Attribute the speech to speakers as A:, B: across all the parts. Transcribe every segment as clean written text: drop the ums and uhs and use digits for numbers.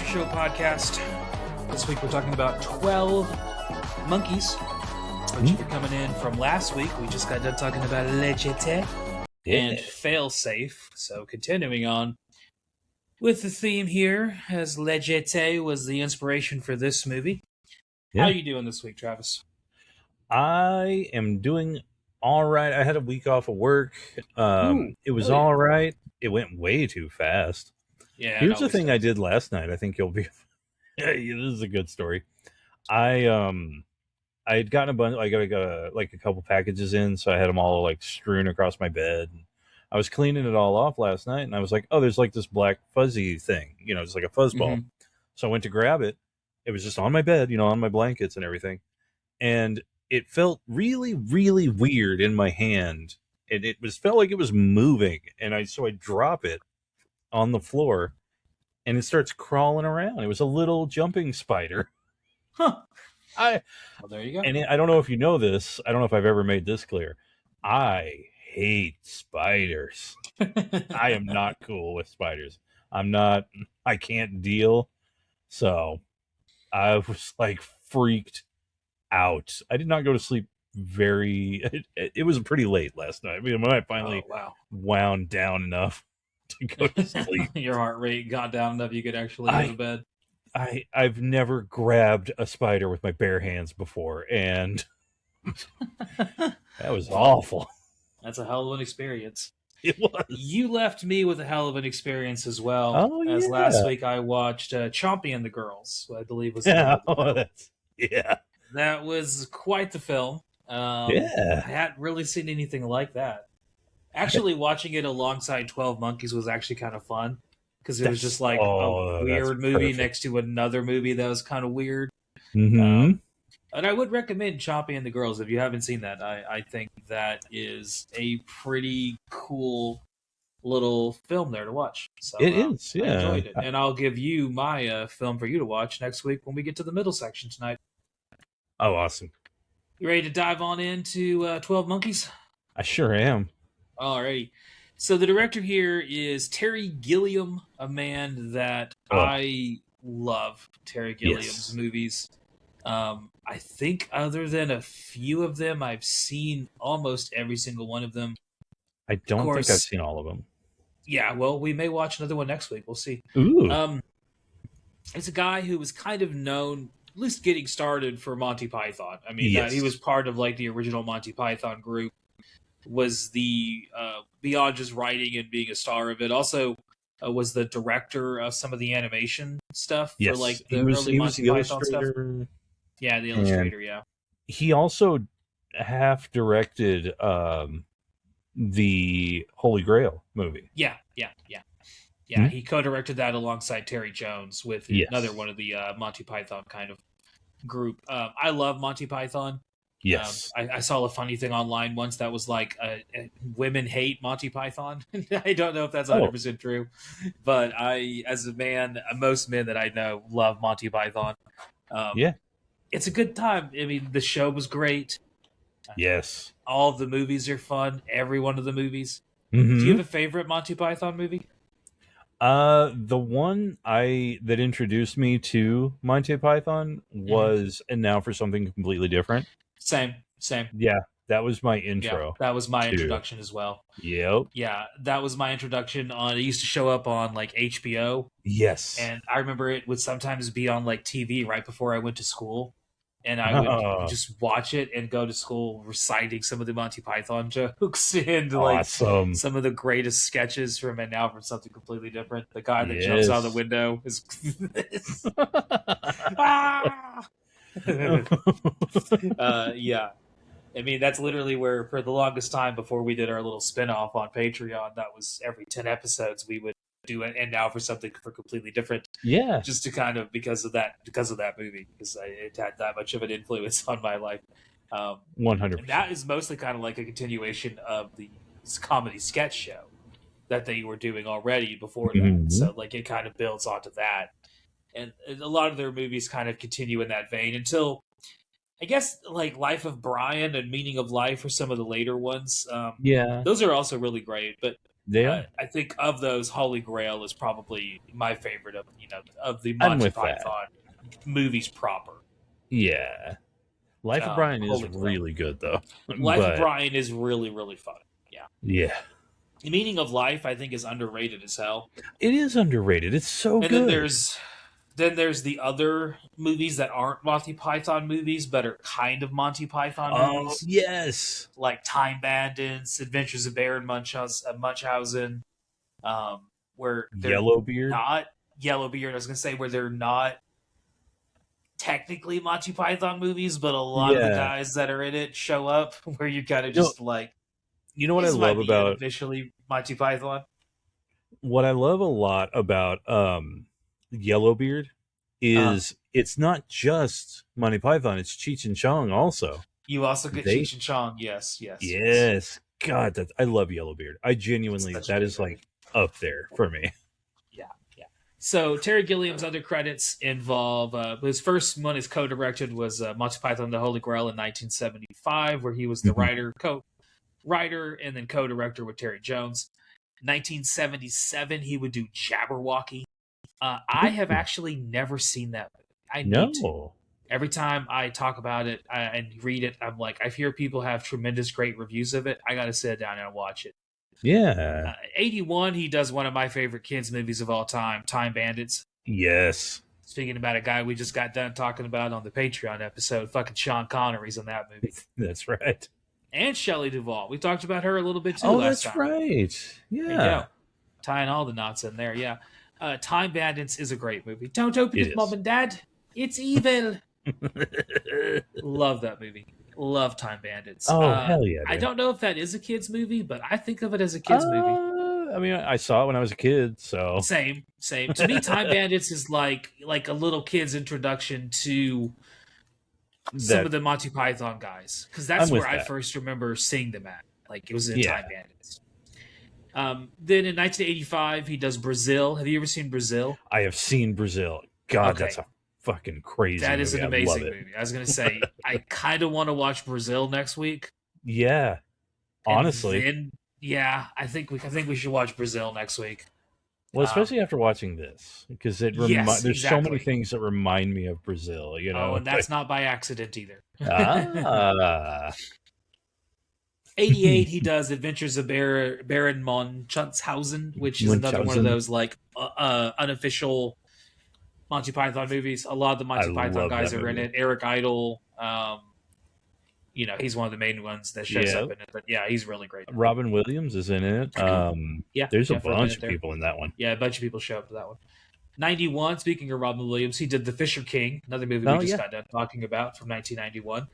A: Show podcast. This week we're talking about 12 Monkeys, which are coming in from last week. We just got done talking about Le Jetée and Failsafe. So continuing on with the theme here, as Le Jetée was the inspiration for this movie.
B: Yeah.
A: How are you doing this week, Travis?
B: I am doing all right. I had a week off of work. It was all right. It went way too fast.
A: Yeah.
B: Here's the thing I did last night. I think you'll be. This is a good story. I had gotten a bunch. I got a couple packages in, so I had them all like strewn across my bed. I was cleaning it all off last night, and I was like, "Oh, there's like this black fuzzy thing, it's like a fuzzball."
A: Mm-hmm.
B: So I went to grab it. It was just on my bed, on my blankets and everything, and it felt really, really weird in my hand. And it felt like it was moving, and I drop it on the floor, and it starts crawling around. It was a little jumping spider.
A: Huh. Well, there you go.
B: And I don't know if you know this. I don't know if I've ever made this clear. I hate spiders. I am not cool with spiders. I can't deal. So I was like freaked out. I did not go to sleep it was pretty late last night. I mean, when I finally wound down enough to go to sleep.
A: Your heart rate got down enough you could actually go to bed.
B: I've never grabbed a spider with my bare hands before, and that was awful.
A: That's a hell of an experience.
B: It was.
A: You left me with a hell of an experience as well. As last week I watched Chompy and the Girls, who I believe was
B: that
A: was quite the film. I hadn't really seen anything like that. Actually, watching it alongside 12 Monkeys was actually kind of fun, because it was just like a weird movie next to another movie that was kind of weird.
B: Mm-hmm.
A: And I would recommend Chompy and the Girls if you haven't seen that. I think that is a pretty cool little film there to watch. So,
B: it is, yeah.
A: I enjoyed it. And I'll give you my film for you to watch next week when we get to the middle section tonight.
B: Oh, awesome.
A: You ready to dive on into 12 Monkeys?
B: I sure am.
A: Alrighty. So the director here is Terry Gilliam, a man that I love. Terry Gilliam's movies. I think other than a few of them, I've seen almost every single one of them.
B: I don't think I've seen all of them.
A: Yeah, well, we may watch another one next week. We'll see.
B: Ooh.
A: It's a guy who was kind of known, at least getting started, for Monty Python. I mean, he was part of like the original Monty Python group. Was the beyond just writing and being a star of it, also was the director of some of the animation stuff for like the early Monty Python stuff. Yeah, the illustrator. Yeah,
B: he also half directed the Holy Grail movie.
A: Yeah. Mm-hmm. He co-directed that alongside Terry Jones with another one of the Monty Python kind of group. I love Monty Python.
B: Yes.
A: I saw a funny thing online once that was like women hate Monty Python. I don't know if that's 100% true, but as a man, most men that I know love Monty Python. It's a good time. I mean, the show was great.
B: Yes.
A: All of the movies are fun. Every one of the movies.
B: Mm-hmm.
A: Do you have a favorite Monty Python movie?
B: The one that introduced me to Monty Python was And Now for Something Completely Different.
A: Same.
B: Yeah, that was my intro.
A: Yeah, that was my introduction as well.
B: Yep.
A: Yeah, that was my introduction it used to show up on like HBO.
B: Yes.
A: And I remember it would sometimes be on like TV right before I went to school. And I would just watch it and go to school reciting some of the Monty Python jokes and like some of the greatest sketches from And Now for Something Completely Different. The guy that jumps out of the window is yeah. I mean, that's literally where, for the longest time before we did our little spin-off on Patreon, that was every 10 episodes we would do it, And Now for Something for Completely Different.
B: Yeah.
A: Just to kind of, because of that movie, because it had that much of an influence on my life.
B: 100%.
A: And that is mostly kind of like a continuation of the comedy sketch show that they were doing already before that. So like it kind of builds onto that. And a lot of their movies kind of continue in that vein until, I guess, like Life of Brian and Meaning of Life are some of the later ones. Those are also really great. But
B: They are.
A: I think of those, Holy Grail is probably my favorite of the
B: I'm
A: Monty
B: with that.
A: Python movies proper.
B: Yeah. Life of Brian is
A: Holy Grail.
B: really good, though.
A: Life of Brian is really, really fun. Yeah.
B: Yeah.
A: The Meaning of Life, I think, is underrated as hell.
B: It is underrated. It's so
A: And
B: good.
A: then there's the other movies that aren't Monty Python movies, but are kind of Monty Python movies.
B: Yes.
A: Like Time Bandits, Adventures of Baron Munchausen, where they're
B: Yellowbeard.
A: not Yellowbeard. I was going to say where they're not technically Monty Python movies, but a lot of the guys that are in it show up where you kind of just like...
B: You know what I love about...
A: officially Monty Python?
B: What I love a lot about Yellowbeard is it's not just Monty Python, it's Cheech and Chong also.
A: You also get Cheech and Chong, yes.
B: Yes. God, I love Yellowbeard. I genuinely, that is like up there for me.
A: Yeah. So Terry Gilliam's other credits involve, his first one is co-directed was Monty Python and the Holy Grail in 1975, where he was the writer and then co-director with Terry Jones. 1977, he would do Jabberwocky. I have actually never seen that movie. I need to. Every time I talk about it and read it, I'm like, I hear people have tremendous, great reviews of it. I got to sit down and watch it.
B: Yeah.
A: 81, he does one of my favorite kids' movies of all time, Time Bandits.
B: Yes.
A: Speaking about a guy we just got done talking about on the Patreon episode, fucking Sean Connery's in that movie.
B: That's right.
A: And Shelley Duvall. We talked about her a little bit too last time.
B: Oh, that's right. Yeah.
A: Tying all the knots in there, yeah. Time Bandits is a great movie. Don't open it, Mom and Dad. It's evil. Love that movie. Love Time Bandits.
B: Oh, hell yeah. Dude.
A: I don't know if that is a kid's movie, but I think of it as a kid's movie.
B: I mean, I saw it when I was a kid, so...
A: Same. To me, Time Bandits is like a little kid's introduction to... some of the Monty Python guys, because that's where I first remember seeing them at. Like, it was in Time Bandits. Then in 1985, he does Brazil. Have you ever seen Brazil?
B: I have seen Brazil. God, that's a fucking crazy movie.
A: That is an amazing movie. I was going to say, I kind of want to watch Brazil next week.
B: Yeah. Honestly.
A: Then, I think we should watch Brazil next week.
B: Well, especially after watching this, because there's so many things that remind me of Brazil, you know.
A: Oh, and that's not by accident either. 88, he does Adventures of Baron Munchausen, which is another one of those like unofficial Monty Python movies. A lot of the Monty Python guys are in it. Eric Idle, he's one of the main ones that shows up in it. But yeah, he's really great.
B: Robin Williams is in it. There's a bunch of people in that one.
A: Yeah, a bunch of people show up to that one. 91, speaking of Robin Williams, he did The Fisher King, another movie we just got done talking about from 1991.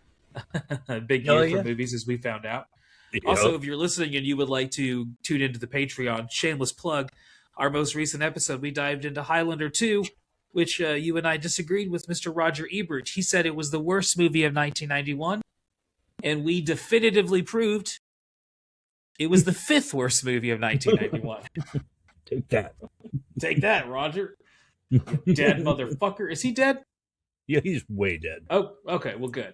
A: A big year for movies, as we found out. Yep. Also, if you're listening and you would like to tune into the Patreon, shameless plug, our most recent episode, we dived into Highlander 2, which you and I disagreed with Mr. Roger Ebert. He said it was the worst movie of 1991, and we definitively proved it was the fifth worst movie of 1991. Take that, Roger. Dead motherfucker. Is he dead?
B: Yeah, he's way dead.
A: Oh, okay. Well, good.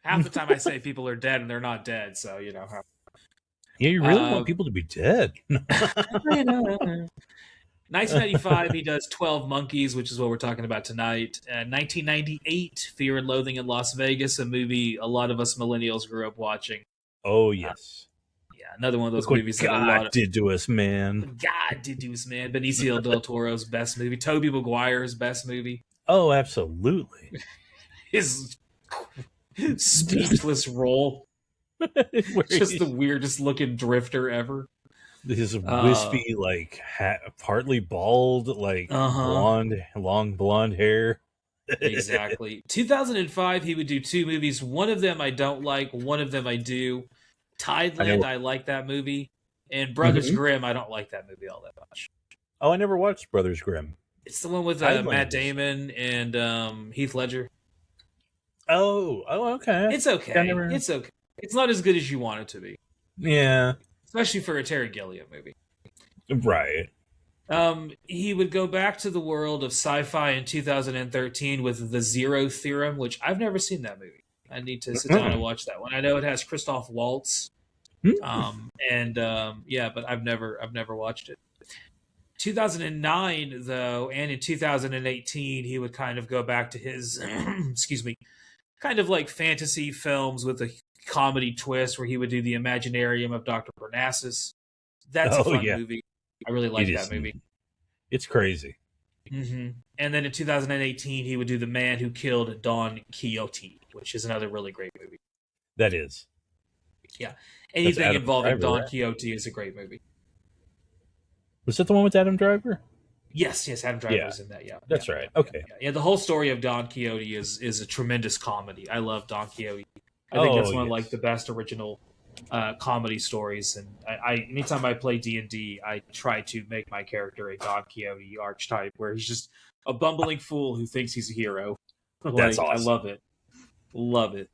A: Half the time I say people are dead and they're not dead, so, you know.
B: Yeah, you really want people to be dead.
A: 1995, he does 12 Monkeys, which is what we're talking about tonight. 1998, Fear and Loathing in Las Vegas, a movie a lot of us millennials grew up watching.
B: Oh, yes.
A: Another one of those movies that
B: God did to us, man.
A: God did to us, man. Benicio del Toro's best movie. Tobey Maguire's best movie.
B: Oh, absolutely.
A: His speechless role. Just the weirdest looking drifter ever.
B: His wispy, partly bald, long blonde hair.
A: Exactly. 2005, he would do two movies. One of them I don't like. One of them I do. Tideland, I like that movie. And Brothers Grimm, I don't like that movie all that much.
B: Oh, I never watched Brothers Grimm.
A: It's the one with Matt Damon and Heath Ledger.
B: Oh, okay.
A: It's okay. It's okay. It's not as good as you want it to be.
B: Yeah.
A: Especially for a Terry Gilliam movie.
B: Right.
A: He would go back to the world of sci-fi in 2013 with The Zero Theorem, which I've never seen that movie. I need to sit down and watch that one. I know it has Christoph Waltz. Yeah, but I've never watched it. 2009 though, and in 2018 he would kind of go back to his excuse me, kind of like fantasy films with a comedy twist where he would do the Imaginarium of Dr. Parnassus. That's a
B: Oh
A: fun
B: yeah,
A: movie. I really
B: it
A: like
B: is.
A: that movie.
B: It's crazy.
A: And then in 2018 he would do The Man Who Killed Don Quixote, which is another really great movie.
B: That is.
A: Yeah. Anything involving Don Quixote is a great movie.
B: Was that the one with Adam Driver?
A: Yes, Adam Driver is in that. Yeah,
B: that's right. Okay.
A: Yeah, the whole story of Don Quixote is a tremendous comedy. I love Don Quixote. I think that's one of like the best original comedy stories. And I anytime I play D&D, I try to make my character a Don Quixote archetype, where he's just a bumbling fool who thinks he's a hero.
B: That's awesome.
A: I love it. Love it.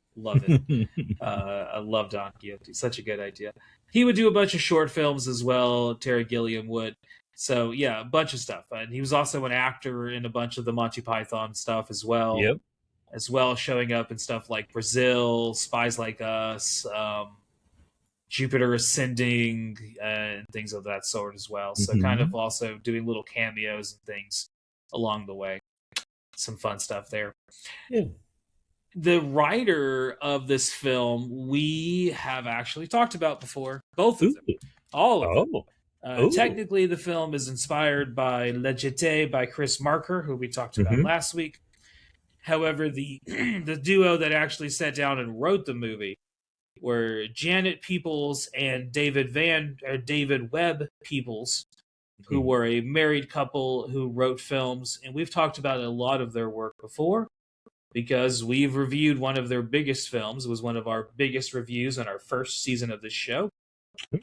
A: I love Don Quixote. Such a good idea. He would do a bunch of short films as well. Terry Gilliam would. So yeah, a bunch of stuff. And he was also an actor in a bunch of the Monty Python stuff as well.
B: Yep.
A: As well, showing up in stuff like Brazil, Spies Like Us, Jupiter Ascending, and things of that sort as well. So kind of also doing little cameos and things along the way. Some fun stuff there.
B: Yeah.
A: The writer of this film we have actually talked about before. Both of them. All of them. Technically, the film is inspired by La Jetée by Chris Marker, who we talked about last week. However, the duo that actually sat down and wrote the movie were Janet Peoples and David Webb Peoples, who were a married couple who wrote films. And we've talked about a lot of their work before, because we've reviewed one of their biggest films. It was one of our biggest reviews on our first season of this show.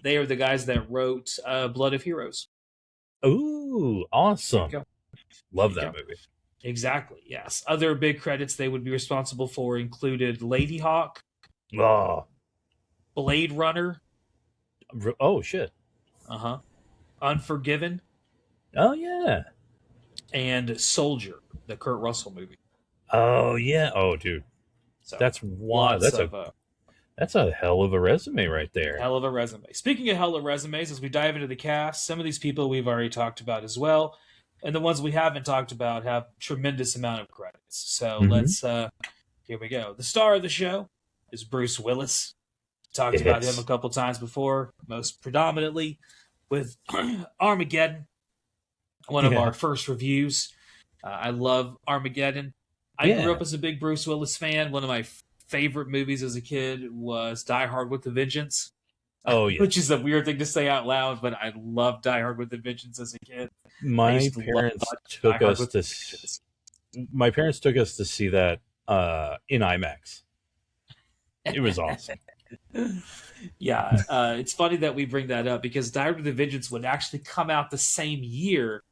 A: They are the guys that wrote Blood of Heroes.
B: Ooh, awesome. Love that movie.
A: Exactly, yes. Other big credits they would be responsible for included Ladyhawke, Blade Runner.
B: Oh, shit.
A: Unforgiven.
B: Oh, yeah.
A: And Soldier, the Kurt Russell movie.
B: Oh, yeah. Oh, dude. So, that's wild. That's a hell of a resume right there.
A: Hell of a resume. Speaking of hell of resumes, as we dive into the cast, some of these people we've already talked about as well. And the ones we haven't talked about have tremendous amount of credits. So let's, here we go. The star of the show is Bruce Willis. Talked about him a couple times before, most predominantly with Armageddon, one of our first reviews. I love Armageddon. I grew up as a big Bruce Willis fan. One of my favorite movies as a kid was Die Hard with a Vengeance.
B: Oh, yeah.
A: Which is a weird thing to say out loud, but I loved Die Hard with a Vengeance as a kid.
B: My parents took us to see that in IMAX. It was awesome.
A: It's funny that we bring that up, because Die Hard with a Vengeance would actually come out the same year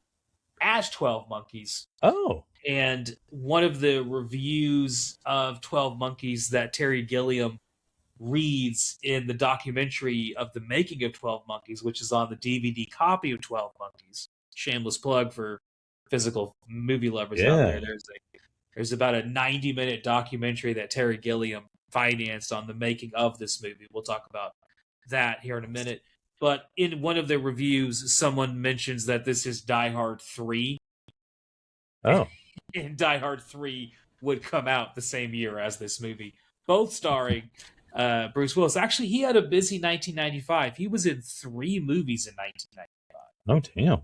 A: as 12 Monkeys.
B: Oh.
A: And one of the reviews of 12 Monkeys that Terry Gilliam reads in the documentary of the making of 12 Monkeys, which is on the DVD copy of 12 Monkeys. Shameless plug for physical movie lovers out there. There's about a 90-minute documentary that Terry Gilliam financed on the making of this movie. We'll talk about that here in a minute. But in one of the reviews, someone mentions that this is Die Hard 3.
B: Oh.
A: And Die Hard 3 would come out the same year as this movie. Both starring Bruce Willis. Actually, he had a busy 1995. He was in 3 movies in 1995.
B: Oh, damn.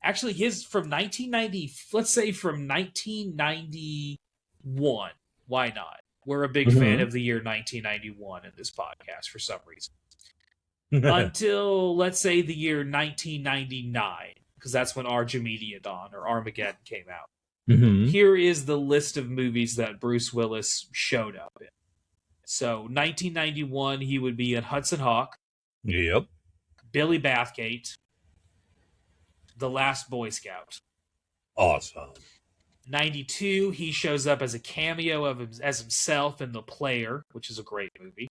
A: Actually, his from 1990, let's say from 1991. Why not? We're a big fan of the year 1991 in this podcast for some reason. Until, let's say, the year 1999, because that's when Armageddon or Armageddon came out. Here is the list of movies that Bruce Willis showed up in. So, 1991, he would be in Hudson Hawk.
B: Yep.
A: Billy Bathgate. The Last Boy Scout.
B: Awesome.
A: 92, he shows up as a cameo as himself in The Player, which is a great movie.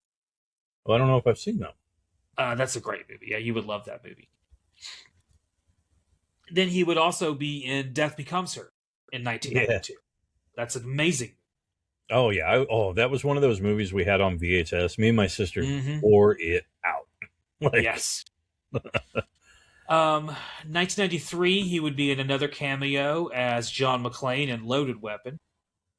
B: Well, I don't know if I've seen that.
A: That's a great movie. Yeah, you would love that movie. Then he would also be in Death Becomes Her in 1992. Yeah. That's amazing.
B: Oh, yeah. That was one of those movies we had on VHS. Me and my sister tore it out. Like,
A: Yes. 1993, he would be in another cameo as John McClane in Loaded Weapon.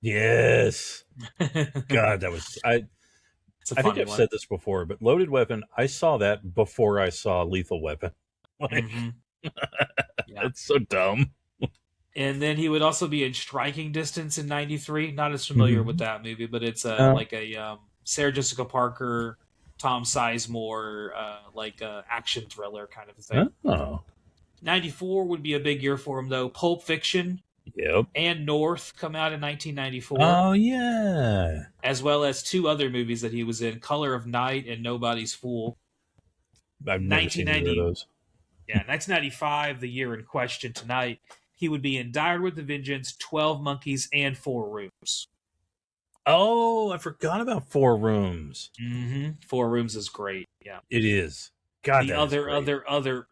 B: yes. God, that was
A: It's a
B: I think
A: funny
B: I've
A: one.
B: said this before, but Loaded Weapon, I saw that before I saw Lethal Weapon. Like,
A: Hmm. Yeah.
B: it's so dumb.
A: And then he would also be in Striking Distance in '93. Not as familiar with
B: Mhm.
A: that movie, but it's
B: Uh,
A: like a Sarah Jessica Parker, Tom Sizemore, like action thriller kind of a thing.
B: oh,
A: '94 would be a big year for him, though. Pulp Fiction
B: yep.
A: and North come out in 1994,
B: Oh yeah,
A: as well as two other movies that he was in: Color of Night and Nobody's Fool.
B: I've never seen either of
A: 1990,
B: those.
A: yeah, 1995, the year in question tonight, he would be in Die Hard with a Vengeance, 12 Monkeys, and Four Rooms.
B: Oh, I forgot about Four Rooms.
A: Four Rooms is great. Yeah.
B: It is. God,
A: The
B: that is
A: other,
B: great.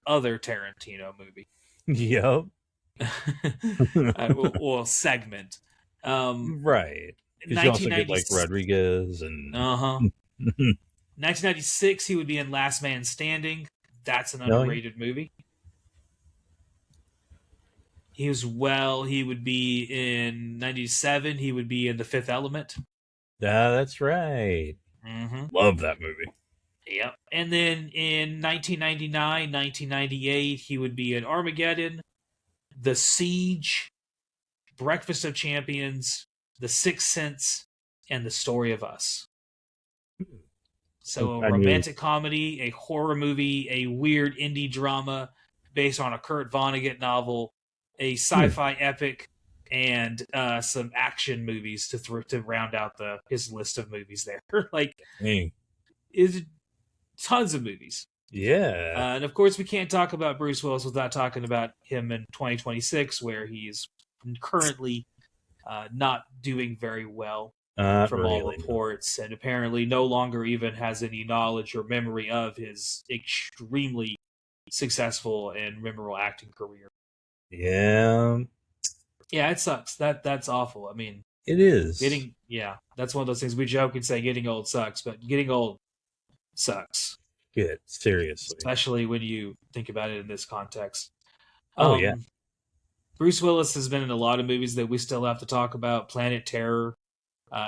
A: other Tarantino movie.
B: Yep.
A: Well, segment.
B: Right. Because you also get
A: 1990.
B: like Rodriguez and.
A: Uh huh. 1996, he would be in Last Man Standing. That's an
B: No,
A: underrated movie. He would be in 97. He would be in The Fifth Element.
B: that's right.
A: Mm-hmm.
B: Love that movie.
A: Yep. And then in 1999, 1998, he would be in Armageddon, The Siege, Breakfast of Champions, The Sixth Sense, and The Story of Us. So a
B: I knew.
A: romantic comedy, a horror movie, a weird indie drama based on a Kurt Vonnegut novel, a sci-fi epic, and some action movies to round out his list of movies there. Like,
B: Dang.
A: is tons of movies.
B: Yeah.
A: And of course, we can't talk about Bruce Willis without talking about him in 2026, where he's currently not doing very well
B: Not
A: from all
B: really.
A: reports, and apparently no longer even has any knowledge or memory of his extremely successful and memorable acting career.
B: Yeah.
A: Yeah, it sucks. That's awful. I mean,
B: It is.
A: that's one of those things we joke and say getting old sucks, but getting old sucks.
B: Good. Seriously.
A: Especially when you think about it in this context.
B: Oh, yeah.
A: Bruce Willis has been in a lot of movies that we still have to talk about. Planet Terror,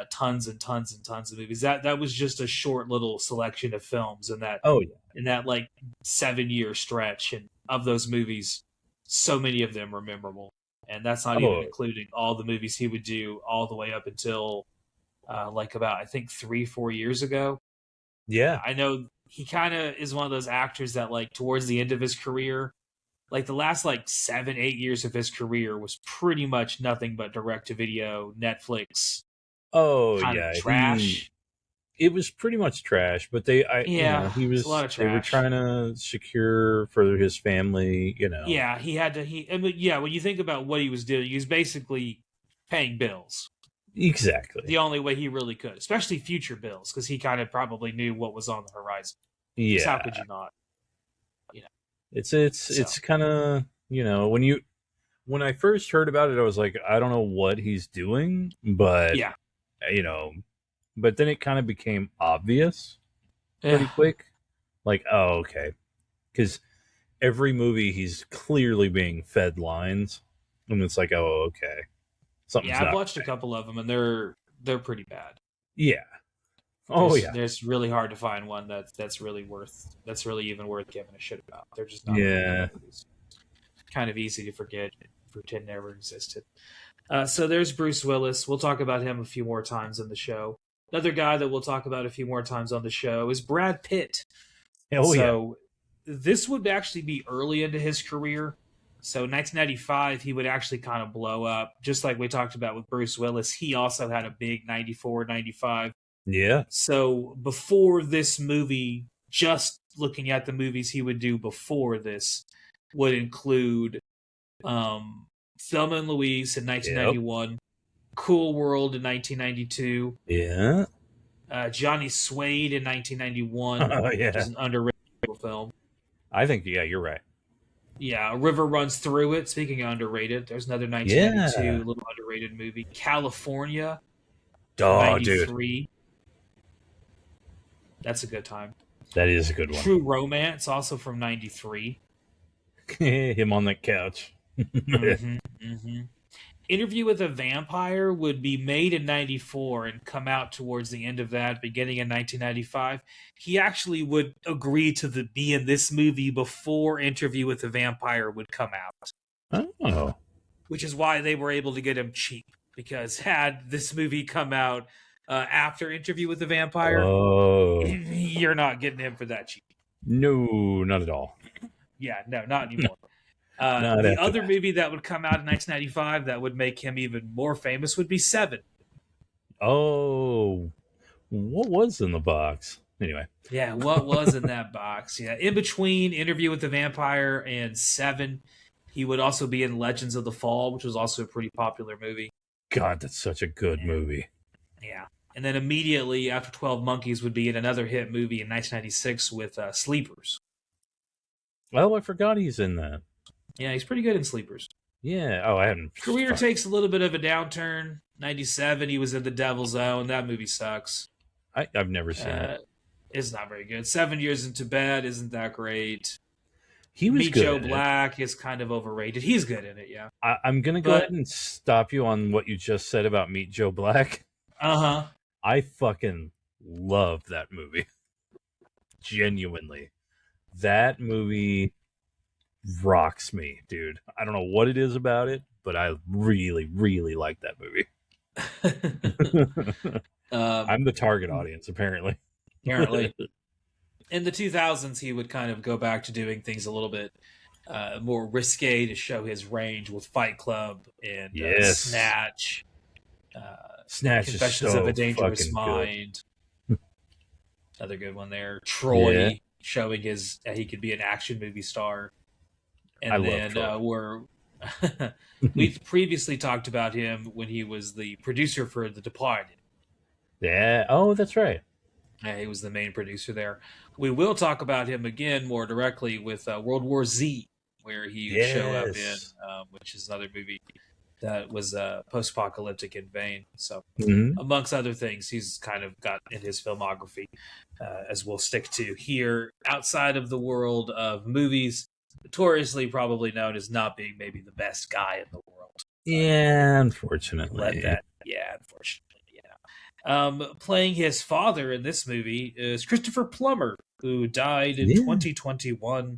A: tons and tons and tons of movies. That was just a short little selection of films in that
B: Oh, yeah.
A: in that like 7-year stretch, and of those movies, so many of them were memorable. And that's not even including all the movies he would do all the way up until like about I think 3-4 years ago.
B: Yeah.
A: I know he kind of is one of those actors that like towards the end of his career, like the last like 7-8 years of his career was pretty much nothing but direct to video, Netflix.
B: Oh,
A: kind
B: yeah.
A: of trash.
B: It was pretty much trash, but he was.
A: A lot of trash.
B: They were trying to secure for his family,
A: Yeah, he had to. When you think about what he was doing, he was basically paying bills.
B: Exactly.
A: The only way he really could, especially future bills, because he kind of probably knew what was on the horizon.
B: Yeah.
A: How could you not?
B: It's kind of when I first heard about it, I was like, I don't know what he's doing, but
A: yeah,
B: but then it kind of became obvious pretty quick. Like, oh, okay, because every movie he's clearly being fed lines, and it's like, oh, okay,
A: something's I've watched a couple of them, and they're pretty bad.
B: Yeah.
A: There's really hard to find one that's really even worth giving a shit about. They're just not.
B: Yeah.
A: Kind of easy to forget, pretend never existed. So there's Bruce Willis. We'll talk about him a few more times in the show. Another guy that we'll talk about a few more times on the show is Brad Pitt. This would actually be early into his career. So 1995, he would actually kind of blow up. Just like we talked about with Bruce Willis, he also had a big 94, 95.
B: Yeah.
A: So before this movie, just looking at the movies he would do before this would include Thelma and Louise in 1991, Cool World in 1992.
B: Yeah.
A: Johnny Suede in 1991.
B: Oh, yeah.
A: Which is an underrated film.
B: I think, yeah, you're right.
A: Yeah, A River Runs Through It. Speaking of underrated, there's another 1992 little underrated movie. California.
B: Oh, 93.
A: Dude. That's a good time.
B: That is a good one.
A: True Romance, also from '93.
B: Him on that couch.
A: Mm-hmm, mm-hmm. Interview with a Vampire would be made in '94 and come out towards the end of that, beginning in 1995. He actually would agree to be in this movie before Interview with a Vampire would come out.
B: Oh.
A: Which is why they were able to get him cheap. Because had this movie come out after Interview with the Vampire, you're not getting him for that cheap.
B: No, not at all.
A: Yeah, no, not anymore. The other movie that would come out in 1995 that would make him even more famous would be Seven.
B: Oh, what was in the box? Anyway.
A: Yeah, what was in that box? Yeah, in between Interview with the Vampire and Seven, he would also be in Legends of the Fall, which was also a pretty popular movie.
B: God, that's such a good movie.
A: Yeah. And then immediately after 12 Monkeys would be in another hit movie in 1996 with Sleepers.
B: Oh, I forgot he's in that.
A: Yeah, he's pretty good in Sleepers.
B: Yeah. Oh, I haven't.
A: Career takes a little bit of a downturn. 97, he was in The Devil's Own. That movie sucks.
B: I've never seen it.
A: It's not very good. 7 Years in Tibet isn't that great.
B: He was
A: Meet
B: good.
A: Joe Black is kind of overrated. He's good in it, yeah.
B: I'm going to go ahead and stop you on what you just said about Meet Joe Black.
A: Uh-huh.
B: I fucking love that movie. Genuinely. That movie rocks me, dude. I don't know what it is about it, but I really, really like that movie. I'm the target audience, apparently.
A: Apparently. In the 2000s, he would kind of go back to doing things a little bit more risque to show his range with Fight Club and Snatch.
B: Snatch
A: Confessions
B: is so
A: of a Dangerous Mind. Another good one there. Troy, showing he could be an action movie star. And we've previously talked about him when he was the producer for The Departed.
B: Yeah. Oh, that's right.
A: He was the main producer there. We will talk about him again more directly with World War Z, where he would show up in, which is another movie that was post-apocalyptic in vein. So, amongst other things, he's kind of got in his filmography, as we'll stick to here, outside of the world of movies, notoriously probably known as not being maybe the best guy in the world.
B: Yeah, unfortunately.
A: Unfortunately. Playing his father in this movie is Christopher Plummer, who died in 2021.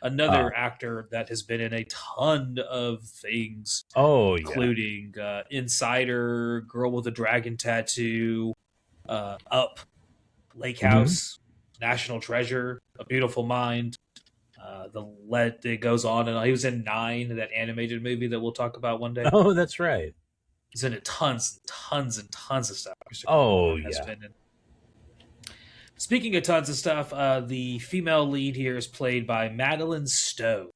A: Another actor that has been in a ton of things, including Insider, Girl with a Dragon Tattoo, Up, Lake House, National Treasure, A Beautiful Mind. It goes on, and he was in 9, that animated movie that we'll talk about one day.
B: Oh, that's right.
A: He's in it tons and tons of stuff. Speaking of tons of stuff, the female lead here is played by Madeline Stowe,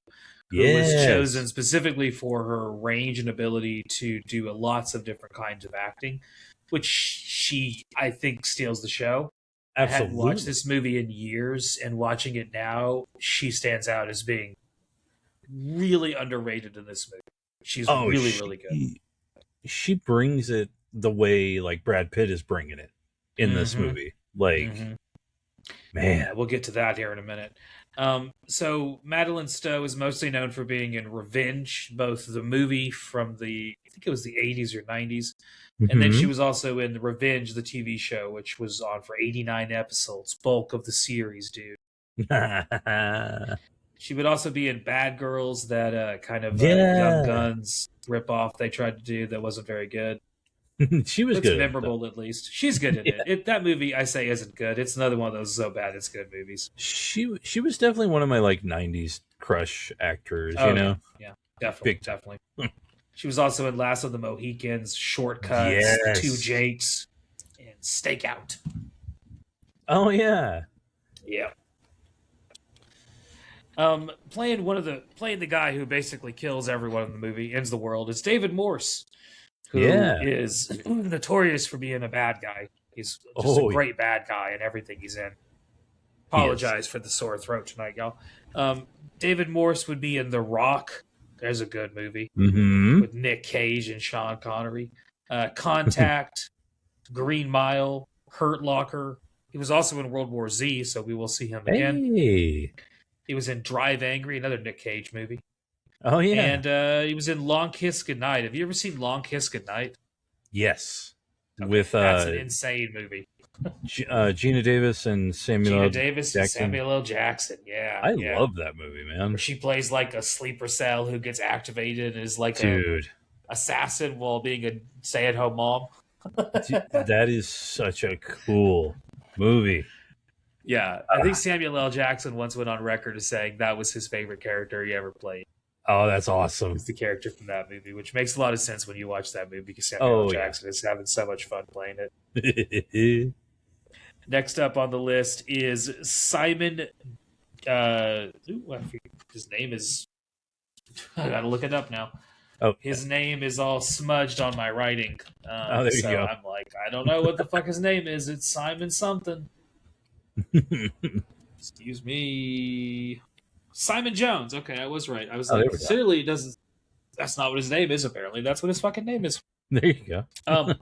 A: who was chosen specifically for her range and ability to do lots of different kinds of acting, which she, I think, steals the show. Absolutely. I hadn't watched this movie in years, and watching it now, she stands out as being really underrated in this movie. She's really good.
B: She brings it the way like Brad Pitt is bringing it in this movie. Man,
A: we'll get to that here in a minute. So Madeline Stowe is mostly known for being in Revenge, both the movie from I think it was the 80s or 90s, and then she was also in Revenge, the TV show, which was on for 89 episodes, bulk of the series, dude. She would also be in Bad Girls, that kind of Young Guns ripoff they tried to do that wasn't very good.
B: She was good.
A: Memorable, at least. She's good in it. That movie, I say, isn't good. It's another one of those so bad it's good movies.
B: She was definitely one of my 90s crush actors, you know?
A: Yeah, definitely. She was also in Last of the Mohicans, Shortcuts, Two Jakes, and Stakeout.
B: Oh, yeah.
A: Yeah. Playing the guy who basically kills everyone in the movie, ends the world, is David Morse, who is notorious for being a bad guy. He's just a great bad guy in everything he's in. Apologize for the sore throat tonight, y'all. David Morse would be in The Rock. There's a good movie with Nick Cage and Sean Connery. Contact, Green Mile, Hurt Locker, He was also in World War Z, so we will see him again.
B: Hey.
A: He was in Drive Angry, another Nick Cage movie.
B: Oh yeah.
A: And he was in Long Kiss Goodnight. Have you ever seen Long Kiss Goodnight?
B: Yes.
A: Okay,
B: With
A: that's an insane movie.
B: Gina Davis and Samuel
A: Gina Davis and
B: Jackson.
A: Samuel L. Jackson. Yeah,
B: I love that movie, man.
A: Where she plays like a sleeper cell who gets activated and is like
B: Dude.
A: a assassin while being a stay-at-home mom.
B: That is such a cool movie.
A: Yeah, I think Samuel L. Jackson once went on record as saying that was his favorite character he ever played.
B: Oh, that's awesome.
A: It's the character from that movie, which makes a lot of sense when you watch that movie because Samuel L. Jackson is having so much fun playing it. Next up on the list is Simon. I forget his name is. I gotta look it up now.
B: Oh,
A: his name is all smudged on my writing.
B: There you go.
A: I'm like, I don't know what the fuck his name is. It's Simon something. Excuse me. Simon Jones. Okay, I was right. I was like, clearly, doesn't. That's not what his name is. Apparently, that's what his fucking name is.
B: There you go.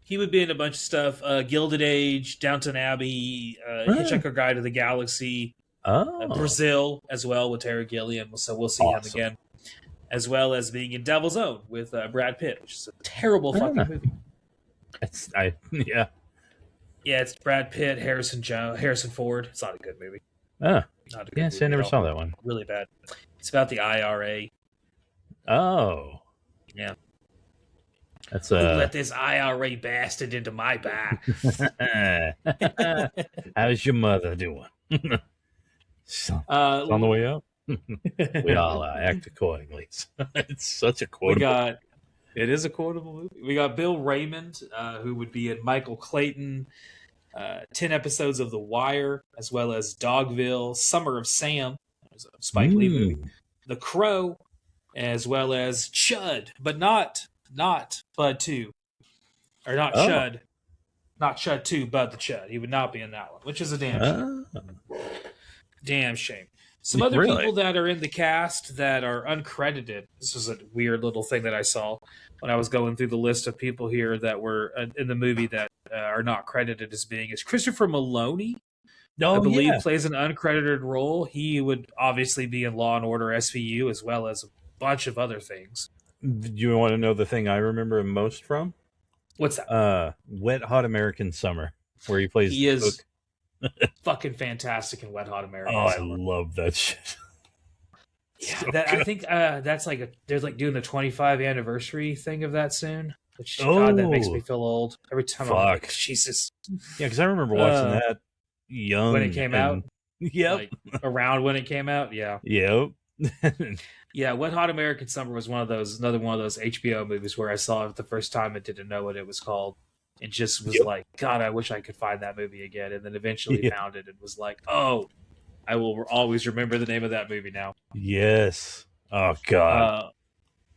A: He would be in a bunch of stuff: Gilded Age, Downton Abbey, Hitchhiker Guide to the Galaxy, Brazil as well with Terry Gilliam. So we'll see him again, as well as being in Devil's Own with Brad Pitt, which is a terrible fucking movie. Yeah, it's Brad Pitt, Harrison Ford. It's not a good movie.
B: Not a good movie. I never saw that one.
A: Really bad. It's about the IRA.
B: Oh.
A: Yeah.
B: That's
A: Who let this IRA bastard into my bar?
B: How's your mother doing? It's on the way out. We all act accordingly. It's such a quotable.
A: It is a quotable movie. We got Bill Raymond, who would be in Michael Clayton, 10 episodes of The Wire, as well as Dogville, Summer of Sam, a Spike Lee movie, The Crow, as well as Chud, but not Bud 2. Or not Chud. Not Chud 2, Bud the Chud. He would not be in that one, which is a damn shame. Damn shame. Some other people that are in the cast that are uncredited. This was a weird little thing that I saw when I was going through the list of people here that were in the movie that are not credited as being. Is Christopher Maloney, I believe, plays an uncredited role. He would obviously be in Law & Order SVU as well as a bunch of other things.
B: Do you want to know the thing I remember him most from?
A: What's that?
B: Wet Hot American Summer, where he plays
A: He is fucking fantastic in Wet Hot American Summer.
B: I love that shit.
A: Yeah, I think that's like they're like doing the 25th anniversary thing of that soon. Which God, that makes me feel old every time. I'm like, Jesus.
B: Yeah, because I remember watching that young
A: when it came out.
B: Yep,
A: like, around when it came out. Yeah.
B: Yep.
A: Yeah, Wet Hot American Summer was another one of those HBO movies where I saw it the first time and didn't know what it was called. It just was like, God, I wish I could find that movie again. And then eventually found it and was like, oh, I will always remember the name of that movie now.
B: Yes. Oh, God.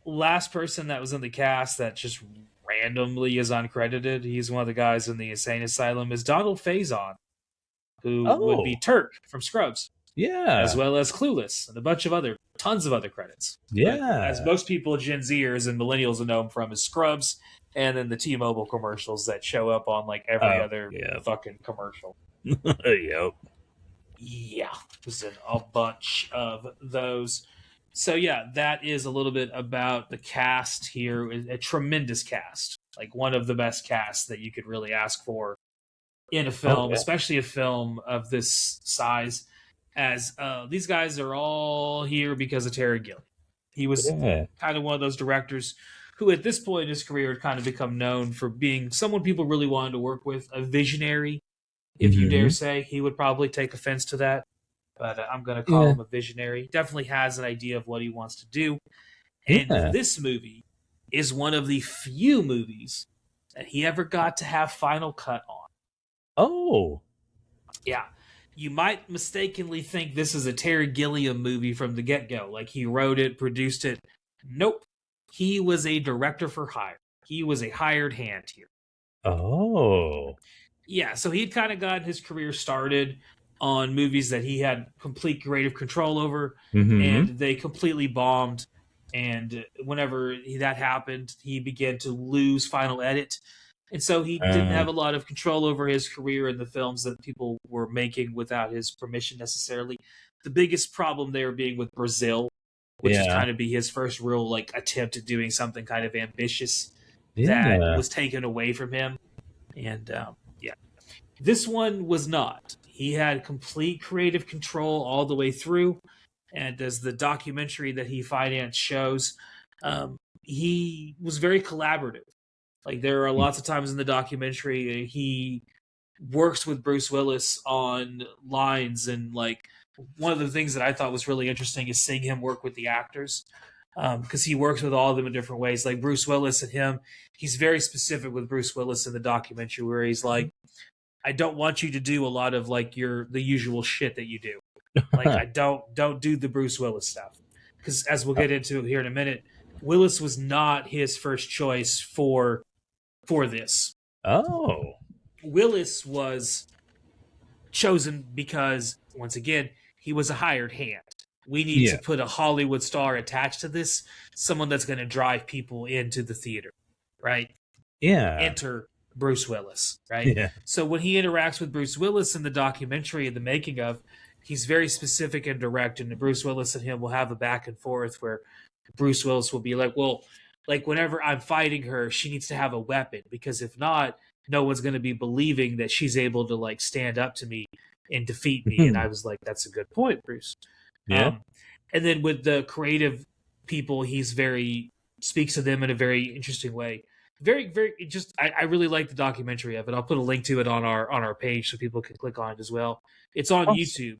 A: Last person that was in the cast that just randomly is uncredited, he's one of the guys in the insane asylum, is Donald Faison, who would be Turk from Scrubs.
B: Yeah.
A: As well as Clueless and a bunch of tons of other credits.
B: Yeah.
A: But as most people, Gen Zers and millennials know him from is Scrubs and then the T-Mobile commercials that show up on like every other fucking commercial.
B: Yep.
A: Yeah. There's a bunch of those. So yeah, that is a little bit about the cast here. A tremendous cast. Like one of the best casts that you could really ask for in a film, especially a film of this size. As these guys are all here because of Terry Gilliam. He was kind of one of those directors who at this point in his career had kind of become known for being someone people really wanted to work with, a visionary, if you dare say. He would probably take offense to that, but I'm going to call him a visionary. Definitely has an idea of what he wants to do. And this movie is one of the few movies that he ever got to have final cut on.
B: Oh.
A: Yeah. You might mistakenly think this is a Terry Gilliam movie from the get-go. Like, he wrote it, produced it. Nope. He was a director for hire. He was a hired hand here.
B: Oh.
A: Yeah, so he'd kind of gotten his career started on movies that he had complete creative control over, and they completely bombed. And whenever that happened, he began to lose final edit. And so he didn't have a lot of control over his career in the films that people were making without his permission necessarily. The biggest problem there being with Brazil, which is kind of be his first real like attempt at doing something kind of ambitious that was taken away from him. And yeah, this one was not. He had complete creative control all the way through. And as the documentary that he financed shows, he was very collaborative. Like there are lots of times in the documentary he works with Bruce Willis on lines, and like one of the things that I thought was really interesting is seeing him work with the actors, because he works with all of them in different ways. Like Bruce Willis and him, he's very specific with Bruce Willis in the documentary where he's like, I don't want you to do a lot of like the usual shit that you do. Like I don't do the Bruce Willis stuff, because as we'll get into here in a minute, Willis was not his first choice for this.
B: Oh.
A: Willis was chosen because, once again, he was a hired hand. We need to put a Hollywood star attached to this, someone that's going to drive people into the theater, right?
B: Yeah.
A: Enter Bruce Willis, right?
B: Yeah.
A: So when he interacts with Bruce Willis in the documentary and the making of, he's very specific and direct, and Bruce Willis and him will have a back and forth where Bruce Willis will be like, well, like whenever I'm fighting her, she needs to have a weapon, because if not, no one's going to be believing that she's able to like stand up to me and defeat me. And I was like, that's a good point, Bruce.
B: Yeah.
A: And then with the creative people, he's speaks to them in a very interesting way. Very, very just, I really like the documentary of it. I'll put a link to it on our page so people can click on it as well. It's on YouTube.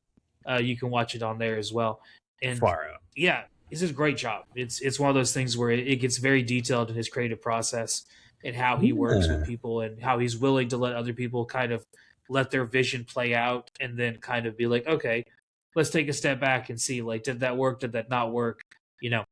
A: You can watch it on there as well. And
B: far out.
A: Yeah, this is a great job. It's one of those things where it gets very detailed in his creative process and how he works with people and how he's willing to let other people kind of let their vision play out and then kind of be like, okay, let's take a step back and see, like, did that work? Did that not work? You know,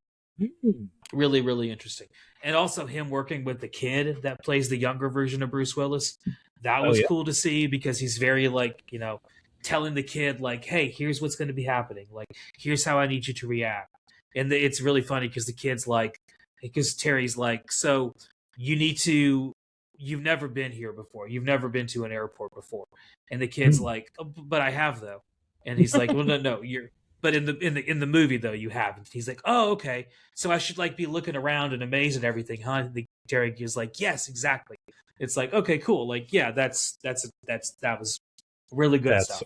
A: really, really interesting. And also him working with the kid that plays the younger version of Bruce Willis. That was cool to see, because he's very like, you know, telling the kid like, hey, here's what's going to be happening. Like, here's how I need you to react. And it's really funny because the kid's like, because Terry's like, so you've never been here before. You've never been to an airport before. And the kid's like, oh, but I have though. And he's like, well, no, but in the movie though, you haven't. He's like, oh, okay. So I should like be looking around and amazed at everything, huh? And Terry is like, yes, exactly. It's like, okay, cool. Like, yeah, that was really good stuff.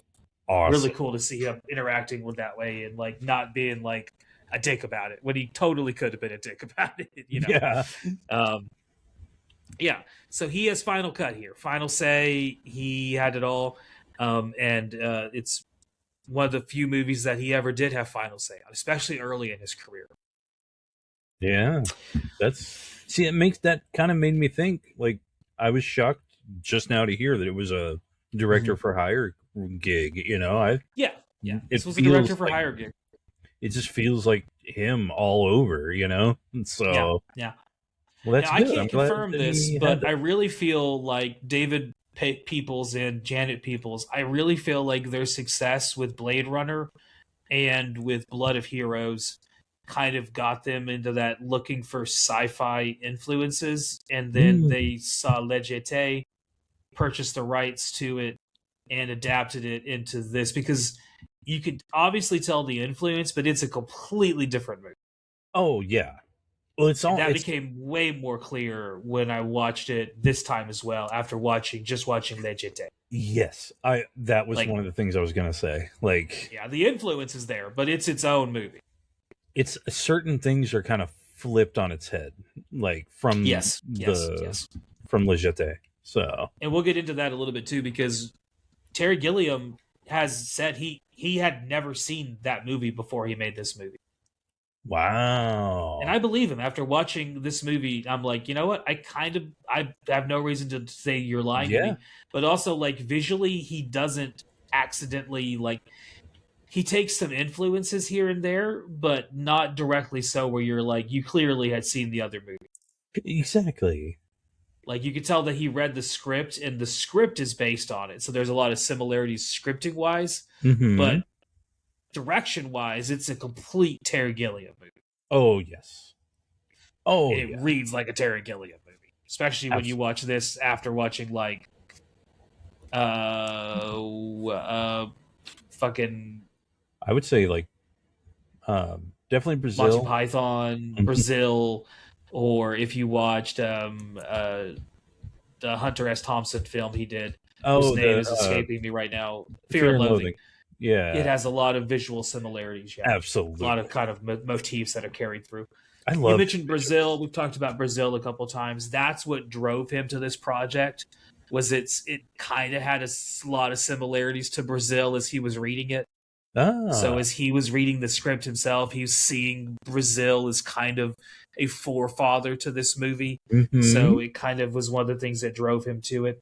B: Awesome.
A: Really cool to see him interacting with that way and like not being like a dick about it when he totally could have been a dick about it, you know?
B: Yeah.
A: Yeah. So he has final cut here. Final say. He had it all. And it's one of the few movies that he ever did have final say on, especially early in his career.
B: Yeah. It makes that kind of made me think, like, I was shocked just now to hear that it was a director for hire gig, you know?
A: Yeah. This was a director for hire gig.
B: It just feels like him all over, you know? So
A: yeah.
B: Well, that's
A: good. I can't confirm this, but I really feel like David Peoples and Janet Peoples, I really feel like their success with Blade Runner and with Blood of Heroes kind of got them into that looking for sci-fi influences, and then they saw Le Jetée, purchased the rights to it, and adapted it into this, because you could obviously tell the influence, but it's a completely different movie.
B: Oh, yeah. Well,
A: that became way more clear when I watched it this time as well, after watching Le Jetée.
B: Yes. That was one of the things I was going to say. Like,
A: yeah, the influence is there, but it's its own movie.
B: It's certain things are kind of flipped on its head, like from from Le Jetée. So,
A: and we'll get into that a little bit too, because Terry Gilliam has said he had never seen that movie before he made this movie.
B: Wow.
A: And I believe him. After watching this movie, I'm like, you know what? I have no reason to say you're lying to me. But also, like, visually, he doesn't accidentally, like, he takes some influences here and there, but not directly so where you're like, you clearly had seen the other movie.
B: Exactly.
A: Like, you could tell that he read the script, and the script is based on it. So there's a lot of similarities scripting-wise. But direction-wise, it's a complete Terry Gilliam movie.
B: Oh, yes. Oh,
A: it reads like a Terry Gilliam movie. especially when you watch this after watching like fucking
B: I would say like definitely
A: Monty
B: Brazil.
A: Python,
B: Mhm.
A: Brazil, or if you watched the Hunter S. Thompson film he did, whose
B: Oh,
A: name
B: the
A: is escaping me right now, Fear
B: Fear
A: and
B: and
A: Loathing.
B: Loathing.
A: It
B: Yeah,
A: has a lot of visual similarities. Yeah, a lot of
B: absolutely.
A: kind of motifs that are carried through.
B: I
A: You
B: love
A: mentioned Brazil. We've talked about Brazil a couple times. That's what drove him to this project. Was it kind of had a lot of similarities to Brazil as he was reading it. So
B: Ah,
A: as he was reading the script himself, he was seeing Brazil as kind of a forefather to this movie.
B: mm-hmm.
A: So it kind of was one of the things that drove him to it.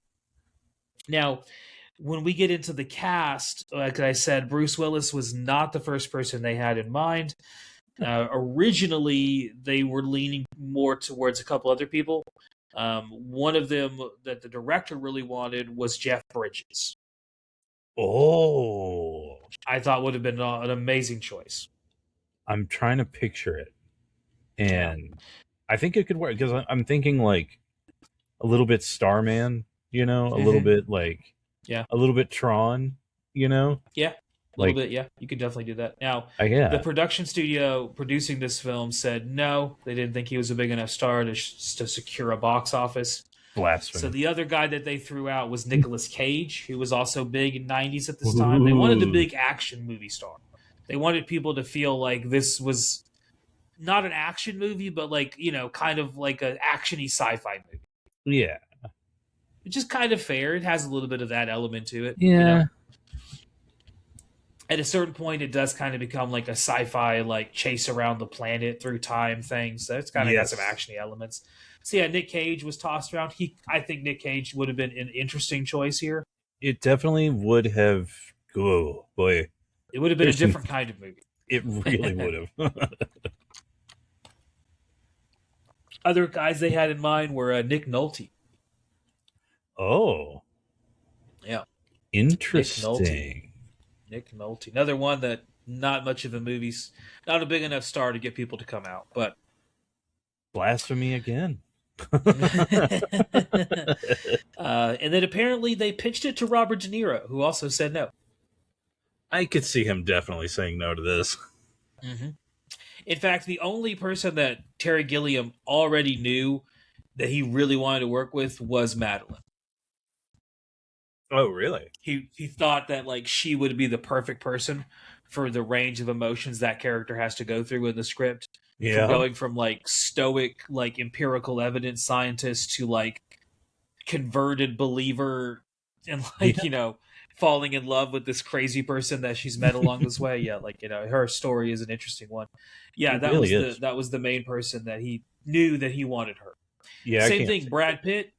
A: Now, when we get into the cast, like I said, Bruce Willis was not the first person they had in mind. Originally, they were leaning more towards a couple other people. One of them that the director really wanted was Jeff Bridges.
B: Oh,
A: I thought would have been an amazing choice.
B: I'm trying to picture it,
A: Yeah.
B: and I think it could work because I'm thinking like a little bit Starman, a little
A: Mm-hmm.
B: bit like
A: Yeah.
B: a little bit Tron,
A: Yeah. A little
B: like
A: bit. Yeah. You could definitely do that. Now, the
B: yeah,
A: production studio producing this film said no, they didn't think he was a big enough star to secure a box office. So
B: blasphemy.
A: the other guy that they threw out was Nicolas Cage, who was also big in '90s at this time. They wanted a
B: Ooh,
A: big action movie star. They wanted people to feel like this was not an action movie, but like kind of like an actiony sci-fi movie,
B: yeah,
A: which is kind of fair. It has a little bit of that element to it.
B: yeah,
A: At a certain point, it does kind of become like a sci-fi, like chase around the planet through time thing. So it's kind of got some
B: yes.
A: actiony elements. So yeah, Nick Cage was tossed around. I think Nick Cage would have been an interesting choice here.
B: It definitely would have. Oh boy,
A: It would have been a
B: there's some.
A: different kind of movie.
B: It really would have.
A: Other guys they had in mind were Nick Nolte.
B: Oh,
A: Yeah, Nick Nolte.
B: interesting.
A: Nick Nolte. Another one that not much of a movie's not a big enough star to get people to come out, but
B: Blasphemy again.
A: and then apparently they pitched it to Robert De Niro, who also said no.
B: I could see him definitely saying no to this.
A: Mm-hmm. In fact, the only person that Terry Gilliam already knew that he really wanted to work with was Madeline.
B: Oh, really?
A: He thought that like she would be the perfect person for the range of emotions that character has to go through in the script. From
B: Yeah.
A: going from like stoic, like empirical evidence scientist to like converted believer and like,
B: Yeah.
A: falling in love with this crazy person that she's met along this way. Yeah, like, her story is an interesting one. Yeah,
B: It really is.
A: that was the main person that he knew that he wanted her.
B: Yeah, I
A: Same
B: can't
A: thing,
B: see that.
A: Brad Pitt.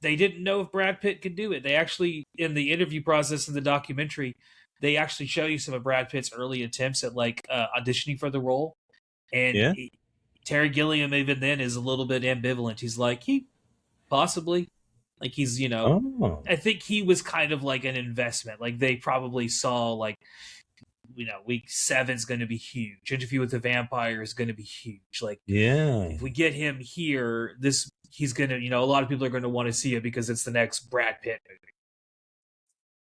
A: They didn't know if Brad Pitt could do it. They actually, in the interview process in the documentary, they actually show you some of Brad Pitt's early attempts at like auditioning for the role, and
B: Yeah.
A: Terry Gilliam even then is a little bit ambivalent. He's like, he possibly, like
B: Oh.
A: I think he was kind of like an investment. Like they probably saw like, week 7 is going to be huge. Interview with the Vampire is going to be huge. Like
B: Yeah.
A: if we get him here, he's going to, a lot of people are going to want to see it because it's the next Brad Pitt movie.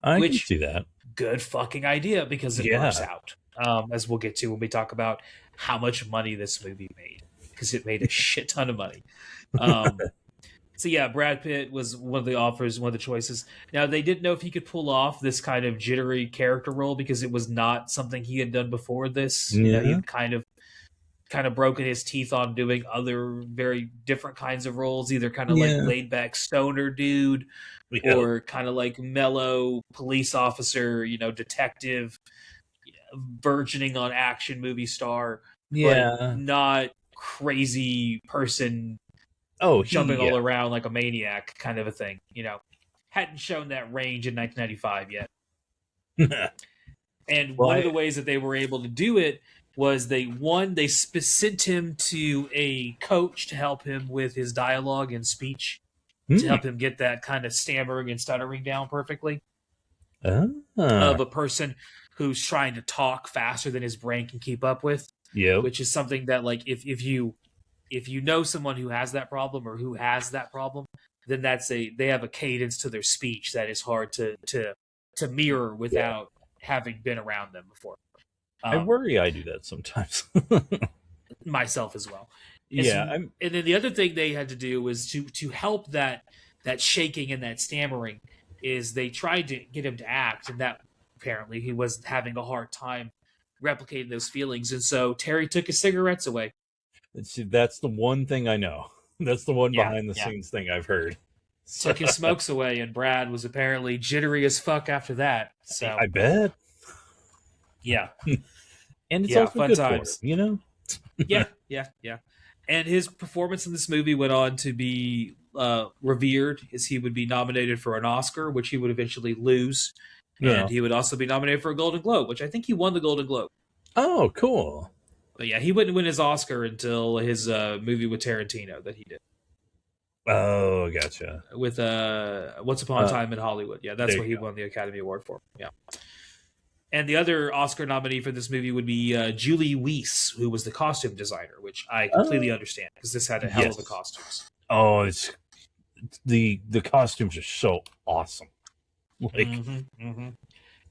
B: I can
A: Which,
B: see that.
A: good fucking idea because it works
B: Yeah.
A: out. As we'll get to when we talk about how much money this movie made, because it made a shit ton of money. So yeah, Brad Pitt was one of the offers, one of the choices. Now they didn't know if he could pull off this kind of jittery character role because it was not something he had done before this. He
B: Yeah.
A: had kind of broken his teeth on doing other very different kinds of roles, either kind of like
B: Yeah.
A: laid back stoner dude
B: Yeah.
A: or kind of like mellow police officer, detective, burgeoning on action movie star, but
B: Yeah.
A: not crazy person
B: Oh,
A: jumping
B: yeah.
A: all around like a maniac kind of a thing. Hadn't shown that range in 1995 yet. And
B: Well,
A: one of the ways that they were able to do it was they sent him to a coach to help him with his dialogue and speech, to help him get that kind of stammering and stuttering down perfectly, of a person who's trying to talk faster than his brain can keep up with.
B: Yep.
A: Which is something that, like, if you if you know someone who has that problem or who has that problem, then they have a cadence to their speech that is hard to mirror without having been around them before.
B: I worry I do that sometimes.
A: Myself as well.
B: Yeah,
A: and then the other thing they had to do was to help that shaking and that stammering is they tried to get him to act, and that apparently he was having a hard time replicating those feelings, and so Terry took his cigarettes away.
B: See, that's the one thing I know. That's the one behind the scenes thing I've heard.
A: Took his smokes away, and Brad was apparently jittery as fuck after that. So
B: I bet.
A: Yeah.
B: And it's also
A: fun
B: good
A: times.
B: for him, you know?
A: Yeah. And his performance in this movie went on to be revered, as he would be nominated for an Oscar, which he would eventually lose.
B: Yeah.
A: And he would also be nominated for a Golden Globe, which I think he won the Golden Globe.
B: Oh, cool.
A: But yeah, he wouldn't win his Oscar until his movie with Tarantino that he did.
B: Oh, gotcha.
A: With Once Upon a Time in Hollywood. Yeah, that's what he won the Academy Award for. Yeah. And the other Oscar nominee for this movie would be Julie Weiss, who was the costume designer, which I completely understand because this had a hell of a costumes.
B: Oh, it's the costumes are so awesome. Like,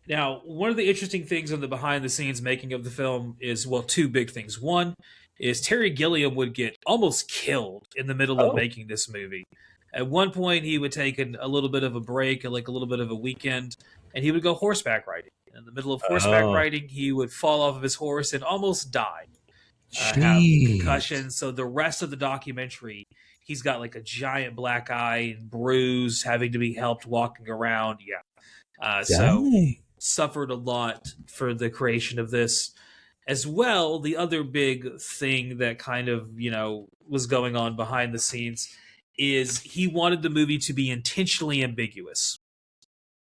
A: Now, one of the interesting things on the behind-the-scenes making of the film is, well, two big things. One is Terry Gilliam would get almost killed in the middle of making this movie. At one point, he would take a little bit of a break, like a little bit of a weekend, and he would go horseback riding. In the middle of horseback riding, he would fall off of his horse and almost die. Have concussion. So the rest of the documentary, he's got like a giant black eye and bruise, having to be helped walking around. Yeah. So suffered a lot for the creation of this. As well, the other big thing that kind of, was going on behind the scenes is he wanted the movie to be intentionally ambiguous.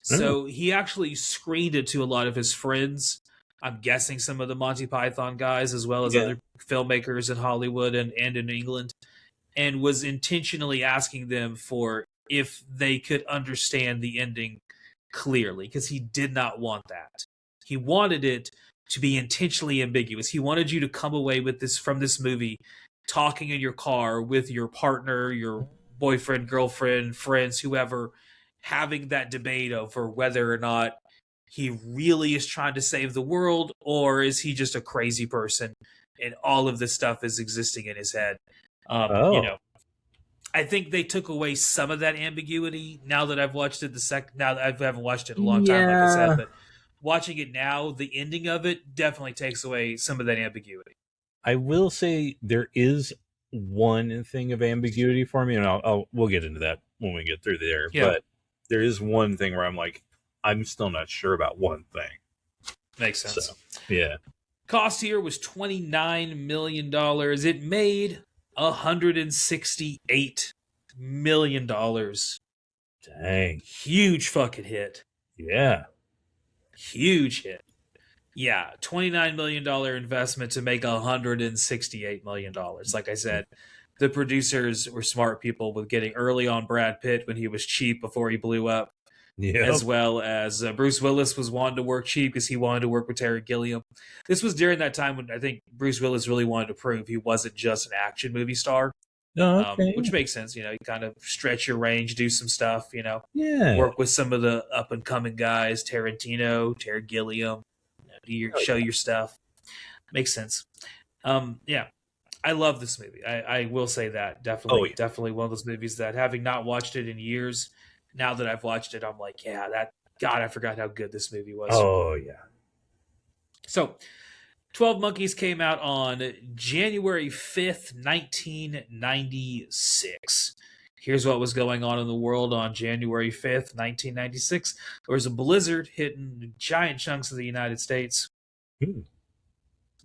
A: So he actually screened it to a lot of his friends. I'm guessing some of the Monty Python guys, as well as other filmmakers in Hollywood and in England, and was intentionally asking them for if they could understand the ending clearly, because he did not want that. He wanted it to be intentionally ambiguous. He wanted you to come away with this from this movie talking in your car with your partner, your boyfriend, girlfriend, friends, whoever, having that debate over whether or not he really is trying to save the world, or is he just a crazy person and all of this stuff is existing in his head. I think they took away some of that ambiguity now that I've watched it now that I haven't watched it in a long time, like I said, but watching it now, the ending of it definitely takes away some of that ambiguity.
B: I will say there is one thing of ambiguity for me, and we'll get into that when we get through there. Yeah. But there is one thing where I'm like, I'm still not sure about one thing.
A: Makes sense.
B: So, yeah.
A: Cost here was $29 million. It made $168 million.
B: Dang.
A: Huge fucking hit.
B: Yeah.
A: Huge hit. Yeah, $29 million investment to make $168 million. Like I said, the producers were smart people with getting early on Brad Pitt when he was cheap before he blew up. Yep. As well as Bruce Willis was wanting to work cheap because he wanted to work with Terry Gilliam. This was during that time when I think Bruce Willis really wanted to prove he wasn't just an action movie star. Which makes sense. You kind of stretch your range, do some stuff, work with some of the up and coming guys, Tarantino, Terry Gilliam, show your stuff. Makes sense. I love this movie. I will say that definitely one of those movies that, having not watched it in years, now that I've watched it, I'm like, I forgot how good this movie was.
B: Oh yeah.
A: So 12 Monkeys came out on January 5th, 1996. Here's what was going on in the world on January 5th, 1996. There was a blizzard hitting giant chunks of the United States.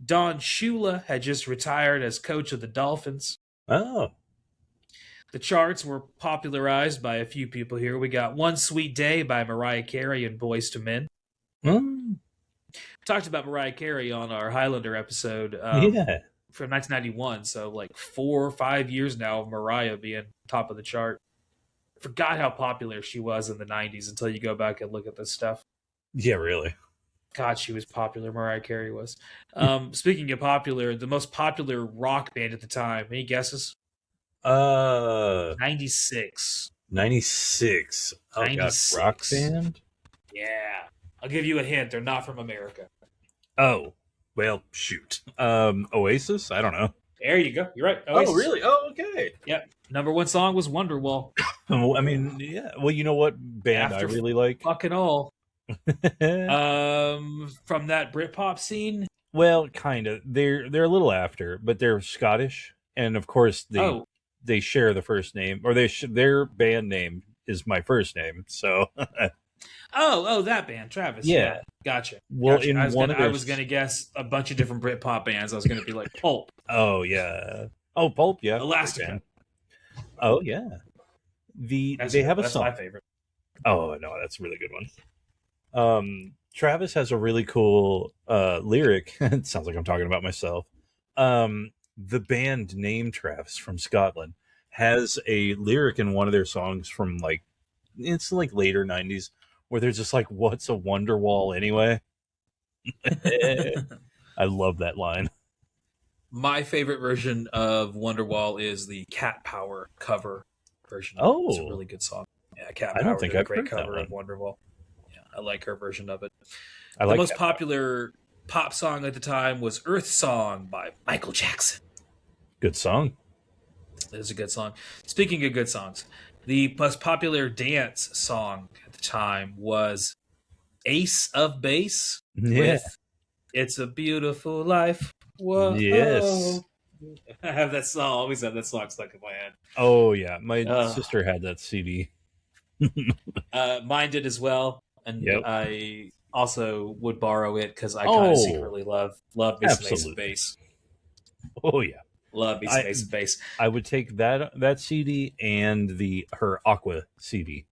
A: Don Shula had just retired as coach of the Dolphins.
B: Oh.
A: The charts were popularized by a few people here. We got One Sweet Day by Mariah Carey and Boyz II Men. Talked about Mariah Carey on our Highlander episode from 1991. So like 4 or 5 years now of Mariah being top of the chart. Forgot how popular she was in the 90s until you go back and look at this stuff.
B: Yeah, really.
A: God, she was popular. Mariah Carey was. Speaking of popular, the most popular rock band at the time. Any guesses?
B: Uh,
A: 96.
B: 96. Oh god, rock
A: 96.
B: band.
A: Yeah. I'll give you a hint. They're not from America.
B: Oh, well, shoot. Oasis. I don't know.
A: There you go. You're right.
B: Oh,
A: Oasis.
B: really? Oh, okay.
A: Yep. Number one song was Wonderwall.
B: I mean, yeah. Well, you know what band
A: After
B: I really like?
A: fucking all. From that Britpop scene.
B: Well, kind of. They're a little after, but they're Scottish, and of course they share the first name, or their band name is my first name. So.
A: Oh, that band, Travis.
B: Yeah.
A: Gotcha.
B: Well,
A: gotcha.
B: in
A: I was gonna guess a bunch of different Britpop bands. I was gonna be like Pulp.
B: Oh yeah. Oh, Pulp. Yeah.
A: Elastica.
B: Oh yeah. They have a
A: that's
B: song.
A: my favorite.
B: Oh no, that's a really good one. Travis has a really cool lyric. It sounds like I'm talking about myself. The band Name Travis from Scotland has a lyric in one of their songs from like it's like later 90s where they're just like, "What's a Wonderwall anyway?" I love that line.
A: My favorite version of Wonderwall is the Cat Power cover version.
B: Oh,
A: it's a really good song. Yeah, Cat Power.
B: I don't think
A: did a
B: I've
A: great
B: heard that
A: cover
B: one.
A: of Wonderwall. Yeah, I like her version of it.
B: I
A: the
B: like
A: most
B: Cat
A: popular pop song at the time was Earth Song by Michael Jackson.
B: Good song.
A: It is a good song. Speaking of good songs, the most popular dance song at the time was Ace of Base with It's a Beautiful Life. Whoa.
B: Yes.
A: I have that song. I always have that song stuck in my head.
B: Oh yeah, my sister had that CD.
A: Mine did as well, and
B: Yep.
A: I also would borrow it because I kind of secretly love me some Ace of Base.
B: Oh yeah,
A: love me some Ace of Base.
B: I would take that CD and her Aqua CD.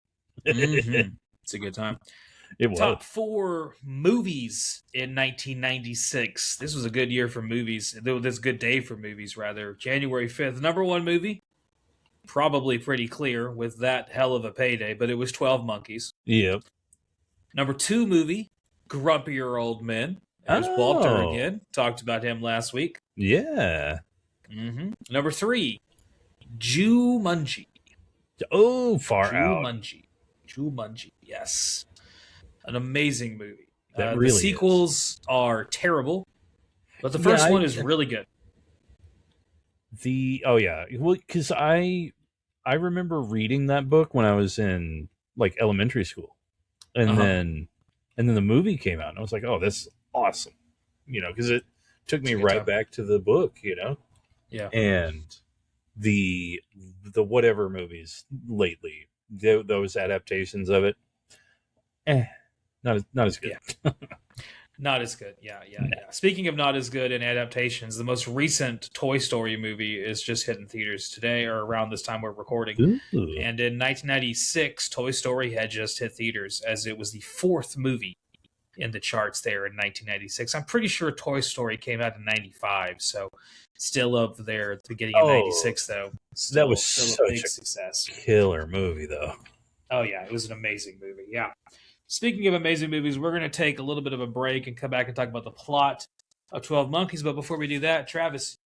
A: Mm-hmm. It's a good time.
B: It was.
A: Top 4 movies in 1996. This was a good year for movies. This was a good day for movies, rather. January 5th. Number 1 movie, probably pretty clear with that hell of a payday, but it was 12 Monkeys.
B: Yep.
A: Number 2 movie, Grumpier Old Men. There's Walter again. Talked about him last week.
B: Yeah.
A: Mm-hmm. Number 3, Jumanji.
B: Oh, far out.
A: Jumanji, yes. An amazing movie.
B: The
A: sequels are terrible, but the first one is really good.
B: Well, because I remember reading that book when I was in like elementary school, and then the movie came out, and I was like, "Oh, this is awesome," because it took me right back to the book,
A: Yeah.
B: And the whatever movies lately, those adaptations of it, not as good.
A: Yeah. Not as good. Yeah. Speaking of not as good in adaptations, the most recent Toy Story movie is just hitting theaters today or around this time we're recording.
B: Ooh.
A: And in 1996, Toy Story had just hit theaters as it was the 4th movie in the charts there in 1996. I'm pretty sure Toy Story came out in 95, so still up there at the beginning of 96, though.
B: That was still
A: a big success.
B: Killer movie, though.
A: Oh, yeah. It was an amazing movie. Yeah. Speaking of amazing movies, we're going to take a little bit of a break and come back and talk about the plot of 12 Monkeys. But before we do that, Travis,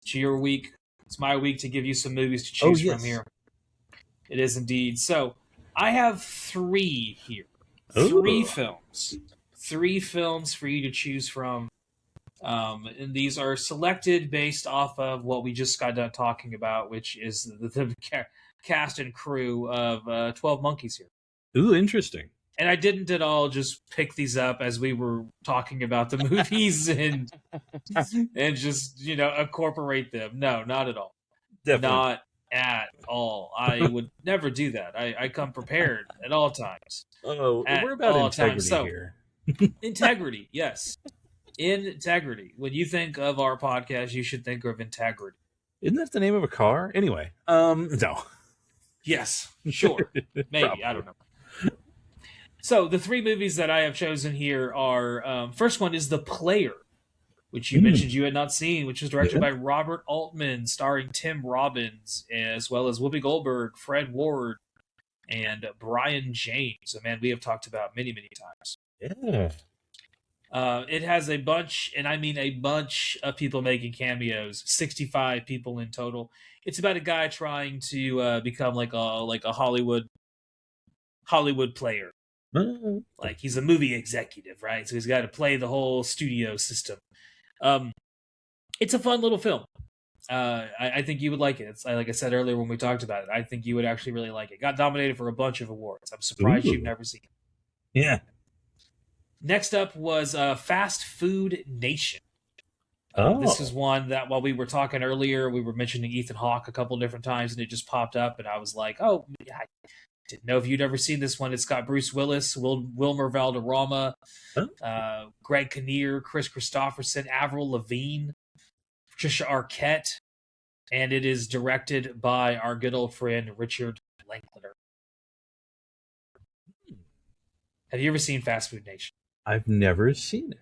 A: it's your week. It's my week to give you some movies to choose from here. It is indeed. So I have 3 here.
B: Ooh.
A: 3 films. 3 films for you to choose from. And these are selected based off of what we just got done talking about, which is the cast and crew of 12 Monkeys here.
B: Ooh, interesting.
A: And I didn't at all just pick these up as we were talking about the movies and just, incorporate them. No, not at all.
B: Definitely.
A: Not at all. I would never do that. I come prepared at all times.
B: Oh, we're about integrity here.
A: Integrity, yes. Integrity. When you think of our podcast, you should think of integrity.
B: Isn't that the name of a car? Anyway, no.
A: Yes, sure. Maybe, I don't know. So the 3 movies that I have chosen here are, first one is The Player, which you mentioned you had not seen, which is directed by Robert Altman, starring Tim Robbins, as well as Whoopi Goldberg, Fred Ward, and Brian James, a man we have talked about many, many times.
B: Yeah.
A: It has a bunch, and I mean a bunch of people making cameos. 65 people in total. It's about a guy trying to become like a Hollywood player. Like he's a movie executive, right? So he's got to play the whole studio system. It's a fun little film. I think you would like it. It's like I said earlier when we talked about it. I think you would actually really like it. Got nominated for a bunch of awards. I'm surprised you've never seen it.
B: Yeah.
A: Next up was Fast Food Nation. This is one that while we were talking earlier, we were mentioning Ethan Hawke a couple different times, and it just popped up, and I was like, oh, I didn't know if you'd ever seen this one. It's got Bruce Willis, Wilmer Valderrama, Greg Kinnear, Chris Christopherson, Avril Lavigne, Patricia Arquette, and it is directed by our good old friend Richard Linklater. Have you ever seen Fast Food Nation?
B: I've never seen it.